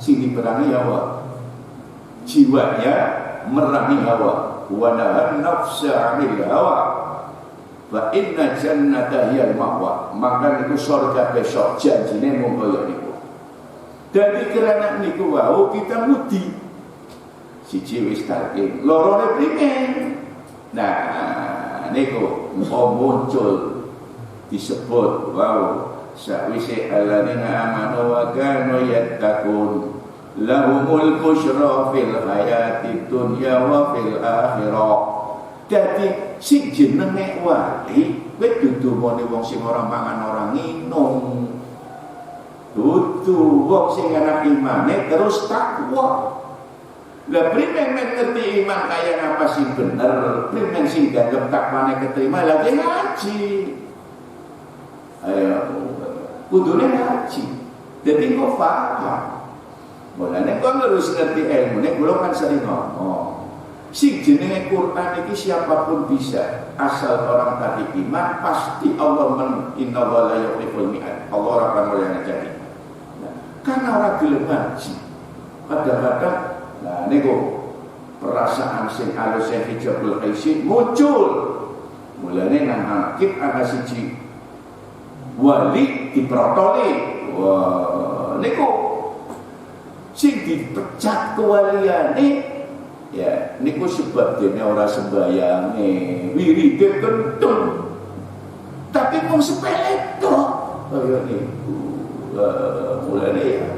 Speaker 1: Sini merangi hawa, jiwanya merangi hawa. Wa nahan nafsa 'anil hawa. Fa inna jannata hiyal ma'wa. Maka itu surga besok janjine mung kaya niku. Dadi kerana niku wau kita mudi. Siji wis talqin, lorone primen. Nah, niku muncul disebut wau sawise alladzina amanu wa kanu yattaqun lahumul busyra fil hayatid dunya wa fil akhirah. Dadi sing jenenge wali kowe dudu mone wong sing ora mangan ora nginum. Dudu wong sing ana imane terus takwa. Lah primen ngerti iman kaya apa sing bener, primen sing ganggep takwane keterima lagi ngaji. Ayo kudune ngaji. Dadi kok paham. Mulane kok harus ngerti ilmu nek kula kan sering ngomong. Sing jenenge Quran iki siapapun bisa, asal orang tadi iman pasti Allah inna wa la yuhibbul mi'ad. Allah ora akan mulai jadi. Nah, karena orang gelem ngaji. Kadang-kadang nah niku perasaan sing alus yang hijabul hissi muncul. Mulane nang hakim ana siji wali diprotoli. Wah, niku sing dipecat kewaliane ya niku sebab dene ora sembayange wiride kentun. Tapi mung sepele tok. Kaya niku. Mulane ya.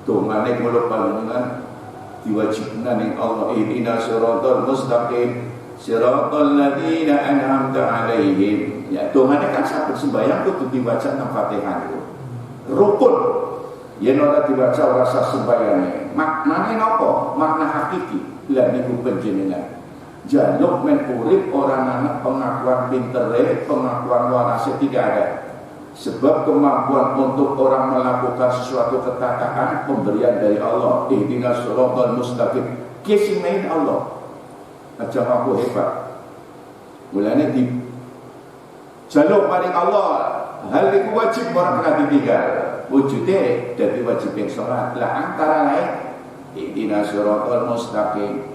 Speaker 1: Tungane kula panjenengan diwajibna ning Allah ihdinas siratal mustaqim siratal ladzina an'amta 'alaihim. Ya tungane kan saben sembahyang kudu diwaca nang Fatihah itu. Rukun. Yen ora diwaca ora sah sembayange. Maknane napa? Makna hakiki. Lah niku panjenengan. Jaluk men urip ora nang pengakuan pintere, pengakuan warase tidak ada. Sebab kemampuan untuk orang melakukan sesuatu ketaatan pemberian dari Allah. Ihdinas siratal mustaqim. Kesimain Allah. Aja mampu hebat. Mulane di jaluk maring Allah. Hal itu wajib orang kena ditinggal. Wujudnya jadi wajib yang sholat. Lah antara lain ihdinas siratal mustaqim.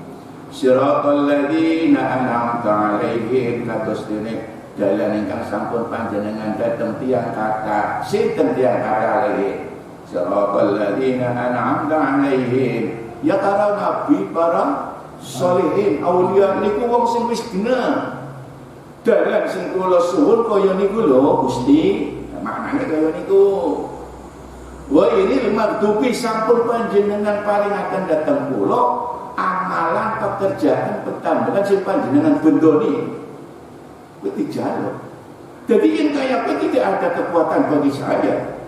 Speaker 1: Siratal ladzina an'amta 'alaihim kados dene dalan ingkang sampun panjenengan dhateng tiyang kata sinten tiyang kata lagi siratal ladzina an'amta 'alaihim ya para nabi para sholihin aulia niku wong sing wis genah dalan sing kula suwun kaya niku lho Gusti maknane kaya niku wa ini maghdubi sampun panjenengan paringaken dhateng kula amalan pekerjaan petambahan sing panjenengan bendoni itu jaluk. Jadi yang kayak apa tidak ada kekuatan bagi saya.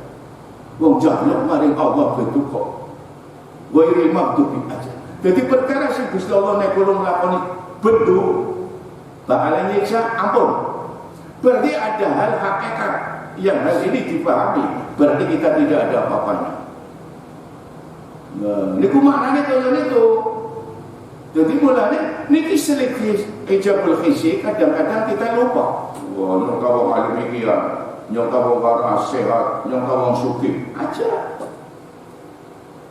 Speaker 1: Wong jaluk maring Allah betul kok. Wairil maghdubi aja. Jadi perkara sing Gusti Allah nek kula nglakoni bendu bakal nyiksa ampun. Berarti ada hal hakikat yang hal ini dipahami. Berarti kita tidak ada apa-apanya. Nah, niku maknane kaya niku. Jadi mulanya niki selektif ijabul khisi kadang-kadang kita lupa. Wah, nyongka wong alim iki ya, nyongka wong waras sehat, nyongka wong sugih aja.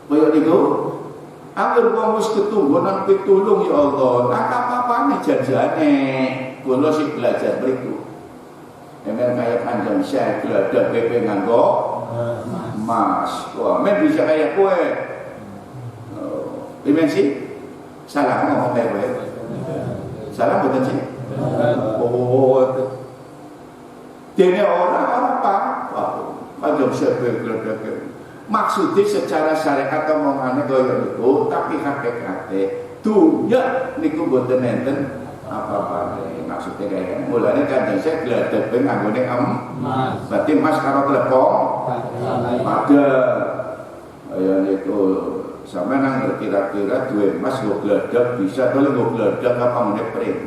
Speaker 1: Kaya niku, angger wong wis ketunggonan pitulung ya Allah, tak apa-apane janjane. Kula sing belajar mriku. Emen kaya Kanjeng Syekh gladah PP nganggo emas. Wah, men bisa kaya kowe. Dimensi salah ngomong kayak gue. Salah bukan sih? Oh, dene orang apa? Macam siapa gelap-gelap. Maksudnya secara syariat omongannya kaya niku, tapi hakikate dunya niku boten enten apa-apa. Maksudnya kayak mulane Kanjeng Syekh gladah ben anggone emas. Berarti emas karo telepon pada ayo niku sama nang kira-kira dua emas gue geladak bisa kalau gue geladak apa menit pering.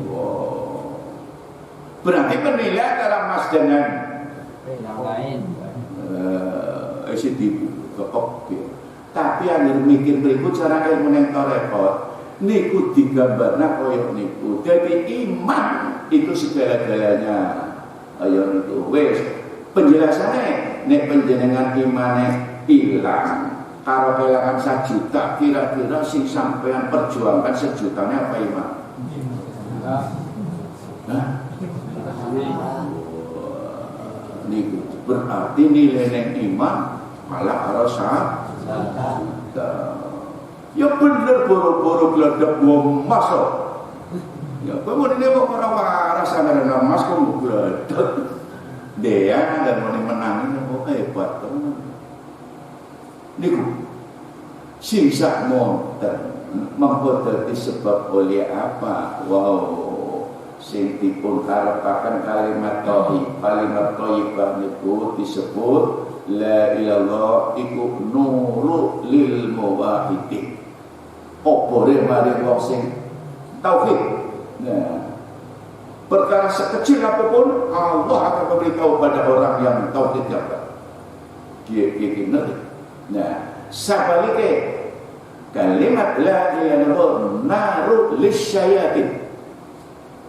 Speaker 1: Wow. Berarti penilaian antara emas dengan yang lain. Isi kekop. Tapi yang mikir berikut cara ilmu yang repot. Niku digambarna koyo niku. Jadi iman itu segala-galanya. Ayo niku wes penjelasannya nek panjenengan imane ilang. Kalau kehilangan 1 juta, kira-kira sing sampean perjuangkan sejutanya apa iman? Nah, ini berarti nilai iman malah harus ya bener boro-boro geladak emas kok. Ya kemudian dia mau orang waras anggaran emas kok geladak. Dia dan mau menangin kok hebat teman. Niku singsak monten mengkoda disebab oleh apa? Wow, sing dipun karepaken kalimat thayyibah niku disebut la ilallah iku nuru lil muwahhidin. Opore mari wong sing tauhid. Nah, perkara sekecil apapun Allah akan memberitahu pada orang yang tauhid jaga. Gini. Nah, sabalike kalimat la ilaha illallah naru lisyayatin.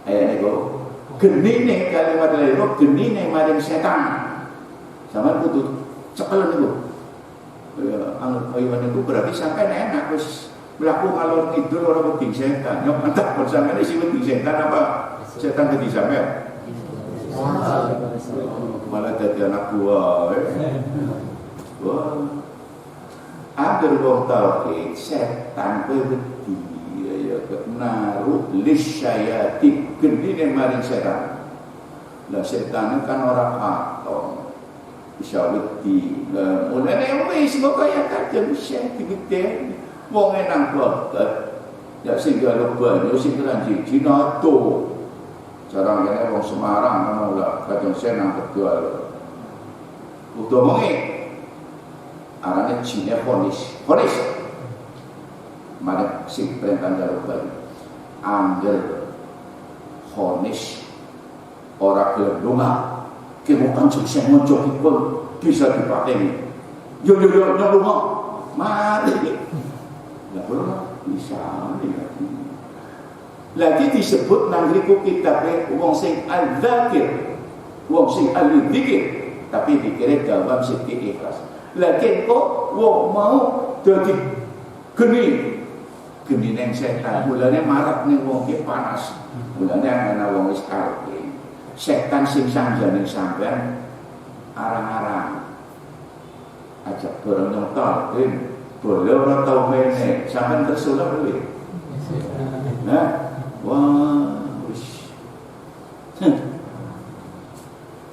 Speaker 1: Ayat niku genine kalimat la ilaha genine maring setan. Sama kudu cekel niku. Anu kaya niku berarti sampai enak wis mlaku ngalor kidul ora wedi setan. Yo mantap kok sampeyan isi wedi setan apa setan wedi sampeyan. Malah dadi anak buah. Wah. Agar wong tauhid setan kowe wedi ya naruh lisyayati gendine maring setan. Lah setan kan ora katon. Bisa wedi. Lah mulane wis kok kaya Kanjeng Syekh digede wong enang banget. Ya sing galo banyu sing ranji nato. Jarang kene wong Semarang ngono lah Kanjeng Syekh nang Tegal. Utamane arane jine fonis mana sing perintah jaluk bali angger fonis ora gelem lunga kemukan sukses ngocok pun bisa dipakai. Yo nyolong, mari. Lah bisa lagi disebut nang riku kitabe wong sing al-dzakir, wong sing al-dzikir, tapi dikira dalam segi ikhlas. Lagi kok wong mau dadi geni neng setan, mulane marak ning wong ki panas. Mulane ana wong wis karepe. Setan sing sanjane sampean arang-arang. Ajak bareng nyontok, boleh ora tau mene, sampean tersulap kuwi. Nah, wah,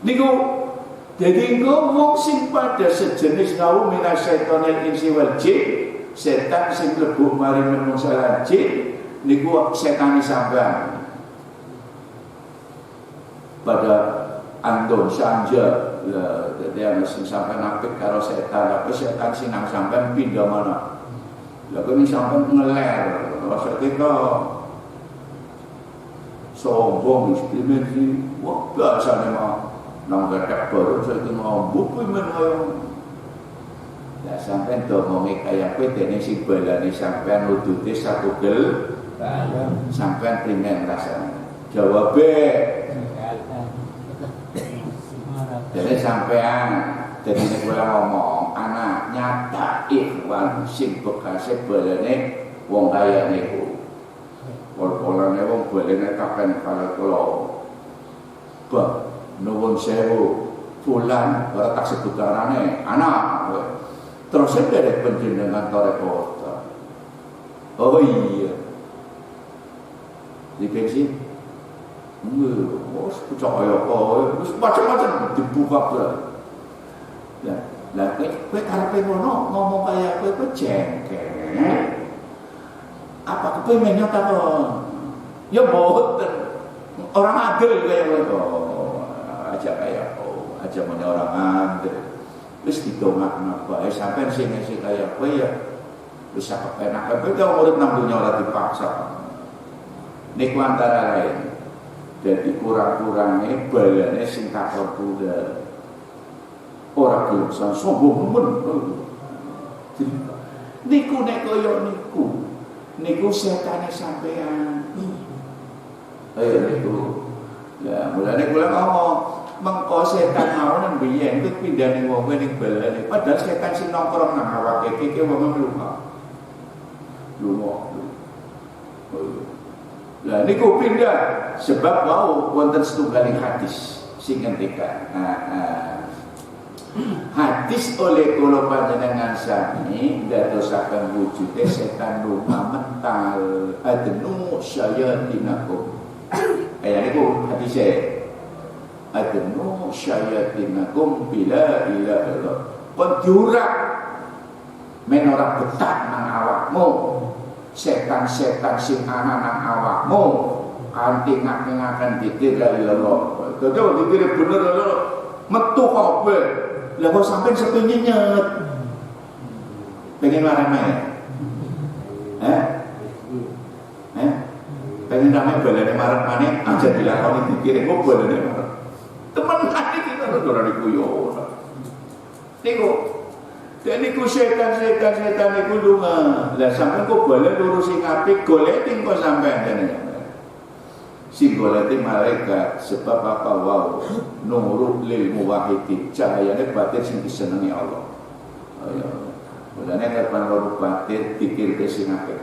Speaker 1: niku jadi engko wong sing pada sejenis ngau minasyaitonil insi wal jin, setan sing mlebu maring menungsa lan jin niku setane sampean pada andon sanja lah dadi ana sing sampean apik karo setan, tapi setan sinang sampean pindah mana lah kene sampean ngeler rasa kita sombong istimewa wah biasanya mah nang gadak baru saya mau buku menawa ya sampean do ngomong kaya kowe dene sing balane sampean nudute satu gel sampean primen rasane jawabe dene sampean dene nek kula ngomong anak nyata ikhwan sing bekase balane wong kaya niku pol-polane wong balane kapan kala kula bah nuwun sewu fulan ora tak sebut arane anak terus dari penjenengan tarekota oh iya dikasih percaya terus macam-macam dibuka berat lah kowe karepe ngono ngomong kaya kowe jengkel apa kepengennya ta ya mboten orang adil kaya kowe aja kayak aja punya orang adil wis ditongakna bae sampean sing kaya kowe ya wis kepenak kowe kok urip nang dunya ora dipaksa niku antara lain dadi kurang-kurange balane sing takon kuda ora gelem sombong men niku nek kaya niku setane sampean ayo niku ya mulane kula ngomong mengko setan mau nang biyen itu pindah ning wong ning balane padahal setan sing nongkrong nang awake iki wong lunga lah niku pindah sebab wau wonten setunggaling hadis sing ngendikan hadis oleh kula panjenengan sami ndadosaken wujude setan lunga mental adnu syayatinakum niku hadise adnu syayatinakum bila ilaha illallah penjurak men ora betah nang awakmu setan-setan sing ana nang awakmu kanthi ngaken dikir la ilallah dadi dikir bener lho metu kabeh lha kok sampean sepengin nyet pengen marah-marah pengen ramai balane marah maneh aja dilakoni dikir kok balane marah temen iki kita ora dikuyo niku dan niku setan niku lunga lah sampean kok balen lurus sing apik goleki kok sampean jenenge sing goleki malaikat sebab apa wau nurul lil muwahhidin cahayane batin sing disenengi Allah ayo mulane nek panoro batin pikir ke sing apik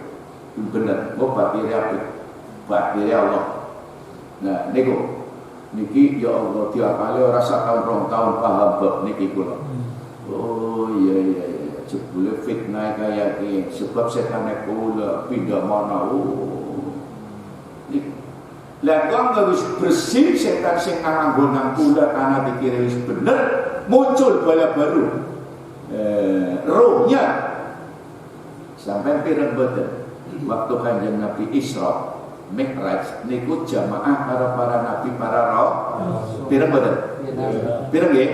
Speaker 1: bener kok batin apik batin Allah nah niku niki ya Allah tiap kali ora sak tahun 2 tahun paham bab niki kula oh iya jebule fitnah kaya iki sebab setan kula pindah mana lah kok wis bersih setan sing nganggo nang kula karena dikira wis bener muncul bala baru rohnya sampai pirang boten waktu Kanjeng Nabi Isra Mi'raj niku jamaah para nabi para roh pirang boten pirang nggih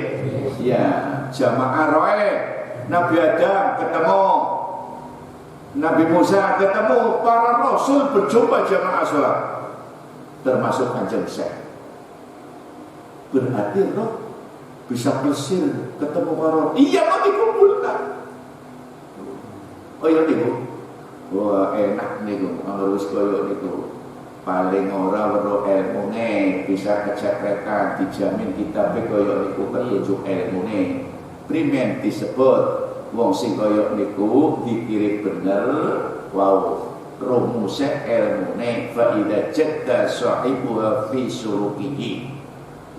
Speaker 1: ya jamaah roe Nabi Adam ketemu Nabi Musa ketemu para rasul berjumpa jamaah salat termasuk Kanjeng Syekh berarti roh bisa plesir ketemu karo iya kok dikumpulkan. Oh iya niku. Wah enak niku harus koyo niku. Paling ora weruh ilmune bisa kecepretan dijamin kitabe koyo niku petunjuk ilmune. Primen disebut wong sing koyo niku dikiri bener wow rumuse ilmune fa idza jadda sahibuha fi surukihi.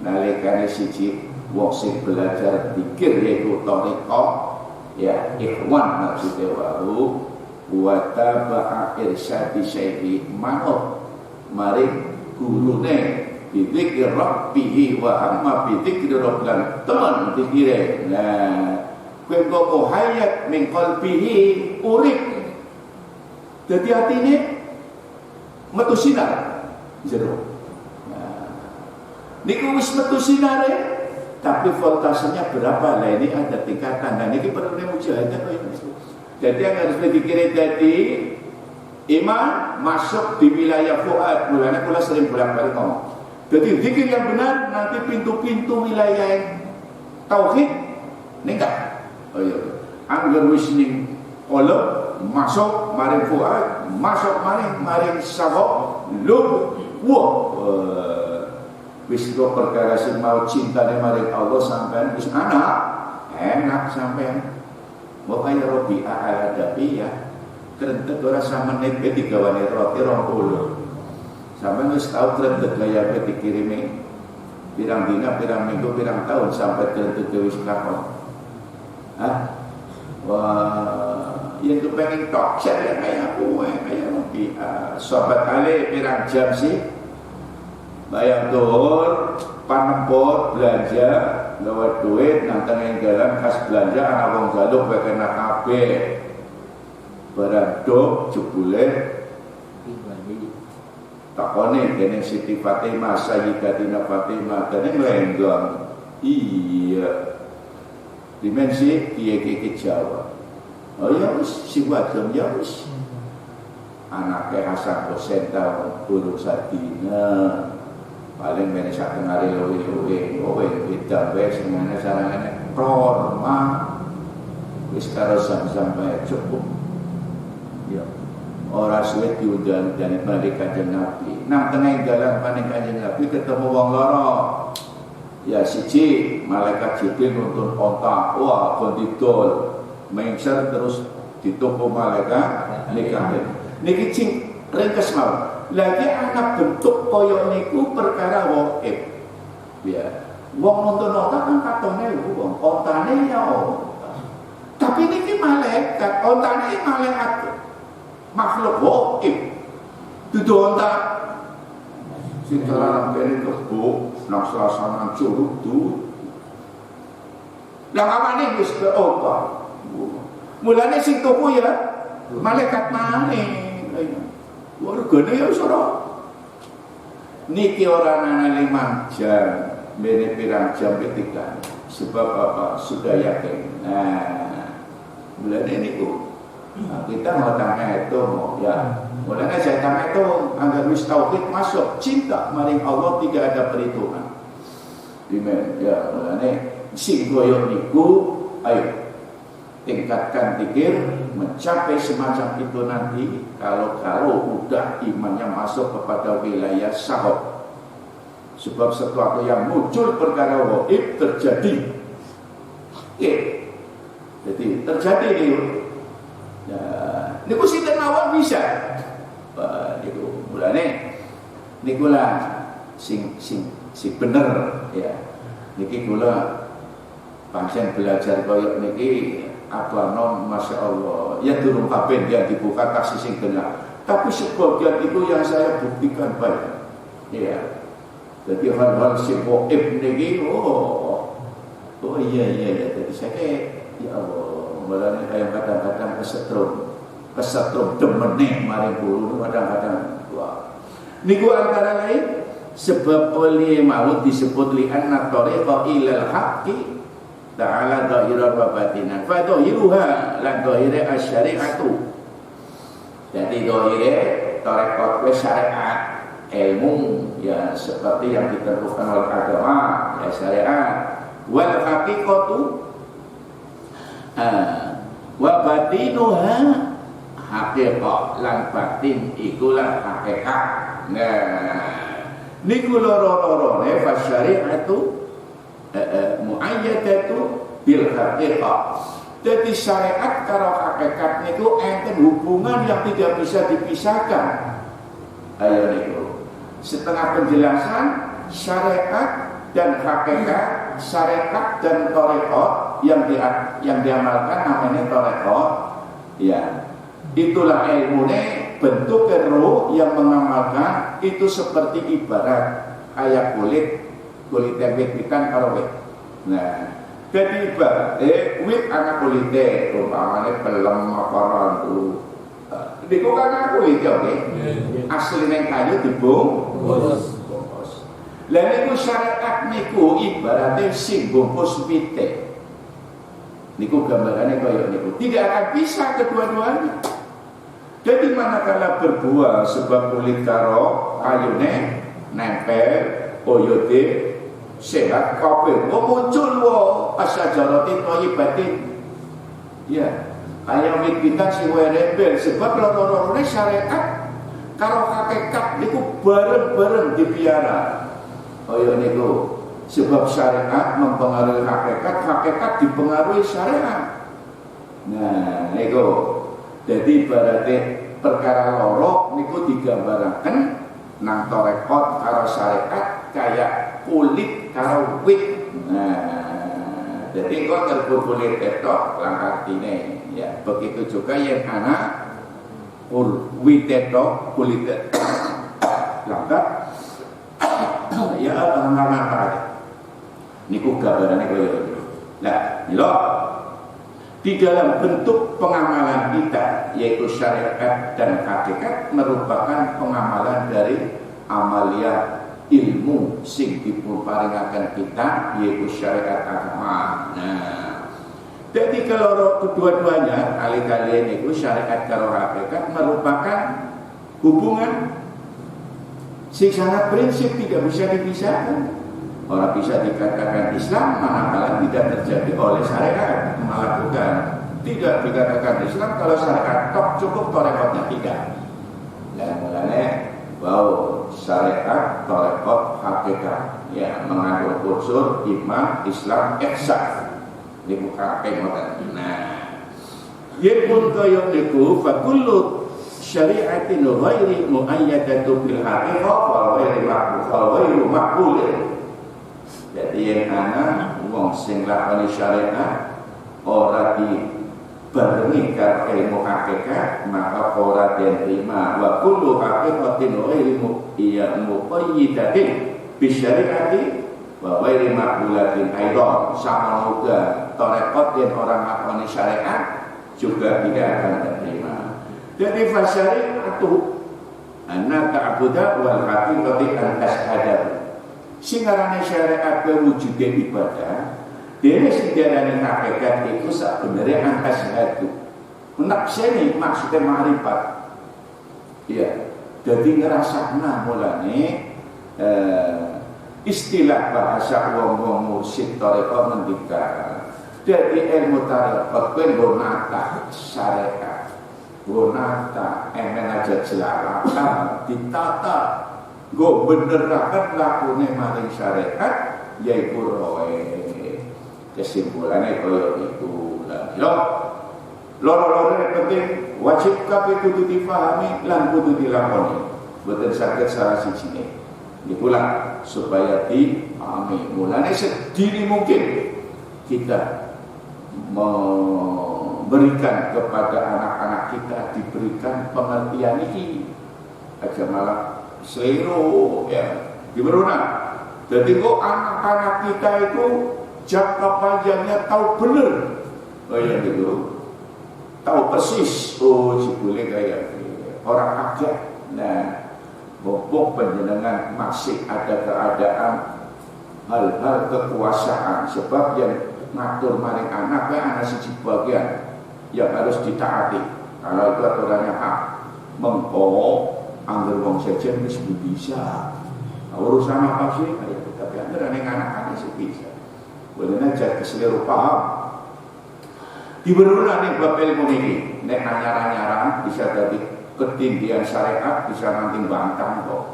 Speaker 1: Nalikane siji wong sing belajar dikir yaitu thariqah ya ikhwan maksudnya wau wa taba'a irsyadi syaihi manut maring gurune bidzikri rabbihi wa amma bidzikri rabbil teman dikire. Nah kowe kok hayat min qalbihi urip dadi atine metu sinar jero. Nah niku wis metu sinare tapi voltasenya berapa lah ini ada tingkatan. Nah ini perlu mujahadah. Jadi yang harus dikira jadi iman masuk di wilayah fuad. Mulanya pula sering bolak-balik ngomong. Jadi zikir yang benar nanti pintu-pintu wilayah tauhid ningkat. Oh iya. Angger wis ning kolom masuk maring fuad, masuk maring sabok lub wah. Wis kok perkara sing mau cintane maring Allah sampean wis enak sampean. Mbok kaya Robi Al-Adabi ya. Krentek ora samene digawane roti 20. Sampeyan wis tau krentek gaya dikirimi pirang dina, pirang minggu, pirang tahun sampai krentek wis lakon. Hah? Wah, yang kepengen tok saya kayak aku, kayak Robi. Sobat Ale pirang jam sih? Bayang dohor, panempot, belanja, lewat duit, nantangin jalan, kas belanja, anak wong jaluk, kena kabeh. Beradok, jebule, takone, kene Siti Fatimah, Sayyidatina Fatimah, kene ngelenggang. Iya. Dimensi, kiye-kiye Jawa. Oh ya wis, si wadon ya wis. Anaknya Hasan Hussein tahun buruk sadina. Paling bene sak tengare luwe-luwe kowe ditambah semene sarangane norma wis karo sampai cukup ya ora suwe diundang dan mari Kanjeng Nabi nang tengah dalan paning Kanjeng Nabi ketemu wong loro ya siji malaikat Jibril nuntun onta wah kondidol mengser terus dituku malaikat niki cing ringkes mawon. Lagi anak bentuk koyok niku perkara waib. Ya. Wong nonton onta kan katone wong, ontane ya onta. Tapi niki malaikat, ontane malaikat makhluk waib. Dudu onta. Sing cara kene kebo, nang suasana curug tu. Lah kamane wis ke onta. Mulane sing tuku ya malaikat maneh. Wargane ya ora. Niki ora ana 5 jam, bene pirang jam ketika. Sebab apa? Sudah yakin. Nah, mulane niku. Kita mau tanya itu ya. Mulane saya tanya itu agar wis tauhid masuk cinta maring Allah tidak ada perhitungan. Dimen ya mulane sing koyo niku ayo tingkatkan zikir mencapai semacam itu nanti kalau udah imannya masuk kepada wilayah sahab. Sebab sesuatu yang muncul perkara waib terjadi. Oke. Jadi terjadi nih. Ya, niku sinten mawon bisa. Niku mulane niku lah sing bener ya. Niki kula pancen belajar koyo niki Abang Masya Allah ya turun kabin yang dibuka taksi sing genap tapi sebagian itu yang saya buktikan banyak ya jadi hal-hal si waib ini oh iya jadi saya ya Allah mulanya kayak kadang-kadang kesetrum demeneh maring bulu kadang-kadang wah niku antara lain sebab oleh maut disebut li'anna tariqa ilal haqqi ta'ala dhahiran wa batinan fa dhahiruha lan dhahire asy-syari'atu. Jadi dhahire tarekat syariat ilmu ya seperti yang ditentukan oleh agama ya syariat wal haqiqatu wa batinuha haqiqah lan batin ikulah hakikat. Nah, niku loro-lorone fasyari'atu muayyadatu bil haqiqah. Jadi syariat karo hakikat niku enten hubungan yang tidak bisa dipisahkan. Ayo niku. Setengah penjelasan syariat dan hakikat, syariat dan thariqah yang diamalkan namanya thariqah. Ya. Itulah ilmunya bentuk roh yang mengamalkan itu seperti ibarat kayak kulit tempe-tempean karo wit. Nah, jadi ibarat wit anak kulite umpamane pelem apa randu. Niku kan kulit ya, oke. Asline kayu dibungkus. Lah niku syariat niku ibaratnya sing bungkus wite. Niku gambarannya kaya niku. Tidak akan bisa kedua-duanya. Jadi manakala berbuah sebab kulit karo kayune nempel oyote sehat kabeh muncul asyajarati thayyibatin. Ya, kaya wit kita sing rebel sebab loro-lorone syariat karo hakikat niku bareng-bareng dipiara. Kaya niku sebab syariat mempengaruhi hakikat, hakikat dipengaruhi syariat. Nah, niku jadi ibaratnya perkara loro niku digambaraken nang thariqah karo syariat kayak kulit karo wit. Nah, jadi kok terkulit etok lang artine ya. Begitu juga yang anak wit etok kulit langkat ya apa niku gambarane kaya gitu. Nah, lho di dalam bentuk pengamalan kita yaitu syariat dan hakikat merupakan pengamalan dari amalia ilmu sing diparingaken kita yaitu syariat agama. Nah, jadi kalau kedua-duanya kali-kali itu syariat karo hakikat merupakan hubungan sing sangat prinsip tidak bisa dipisahkan. Orang bisa dikatakan Islam manakala tidak terjadi oleh syariat melakukan. Tidak dikatakan Islam kalau syariat cukup thariqatnya tidak. Dan mulanya bahwa syariat thariqat hakikat ya mengandung unsur iman, Islam, ihsan. Ini bukan kemoten. Nah, yen pun kaya niku fa kullu syari'atin ghairi muayyadatu bil haqiqah wa ghairu maqbul. Jadi yang anak wong sing lakoni syariat ora dibarengi karo ilmu hakikat maka ora diterima. Wa kullu haqiqatin ilmu iya muqayyidatin bi syariati wa ghairi maqbulatin aidan. Sama juga thariqat yang orang lakoni syariat juga tidak akan diterima. Jadi fasyari'atu anna ta'budu wal haqiqati an tashhadu. Singarane syariat wujud ibadah, dene sejarahane hakikat itu sebenarnya angkas hatu. Menakseni maksudnya ma'rifat. Iya, jadi ngerasakna mulane istilah bahasa wong-wong mursyid thariqah ngendika. Jadi ilmu thariqah kuwi gonata syariat. Gonata emen aja jelalatan ditata go benerakan lakune maring syariat yaitu roe. Kesimpulannya kaya itu lah. Loro-loro penting wajib kabeh kudu dipahami lan kudu dilakoni. Boten saged salah sijine. Itulah supaya dipahami. Mulane sedini mungkin kita memberikan kepada anak-anak kita diberikan pengertian ini aja malah selero ya gimana? Jadi kok anak-anak kita itu jangka panjangnya tahu benar, oh ya gitu, tahu persis, oh boleh kayak orang aja. Nah, bobok penjenengan masih ada keadaan hal-hal kekuasaan, sebab yang ngatur maring anak, anak siji bagian yang harus ditaati. Kalau itu aturannya hak, mengko angger wong sejen wis bisa. Urusan apa sih? Tapi angger nek anak-anak sih bisa. Boleh aja keseluruh paham. Diberulang nih bab ilmu ini, nek nyarang-nyarang bisa jadi ketinggian syariat bisa nanti bantang kok.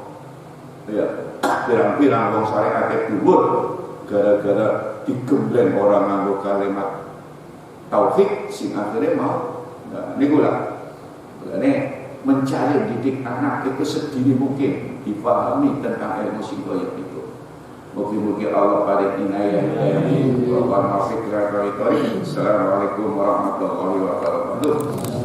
Speaker 1: Ya, pirang-pirang wong syariat dhuwur gara-gara digembleng orang nganggo kalimat tauhid sing akhirnya mau. Nah, niku lah. Mencari didik anak itu sedini mungkin dipahami tentang ilmu sing koyo itu. Mugi-mugi Allah paring inayah wa nafiq. Assalamualaikum warahmatullahi wabarakatuh.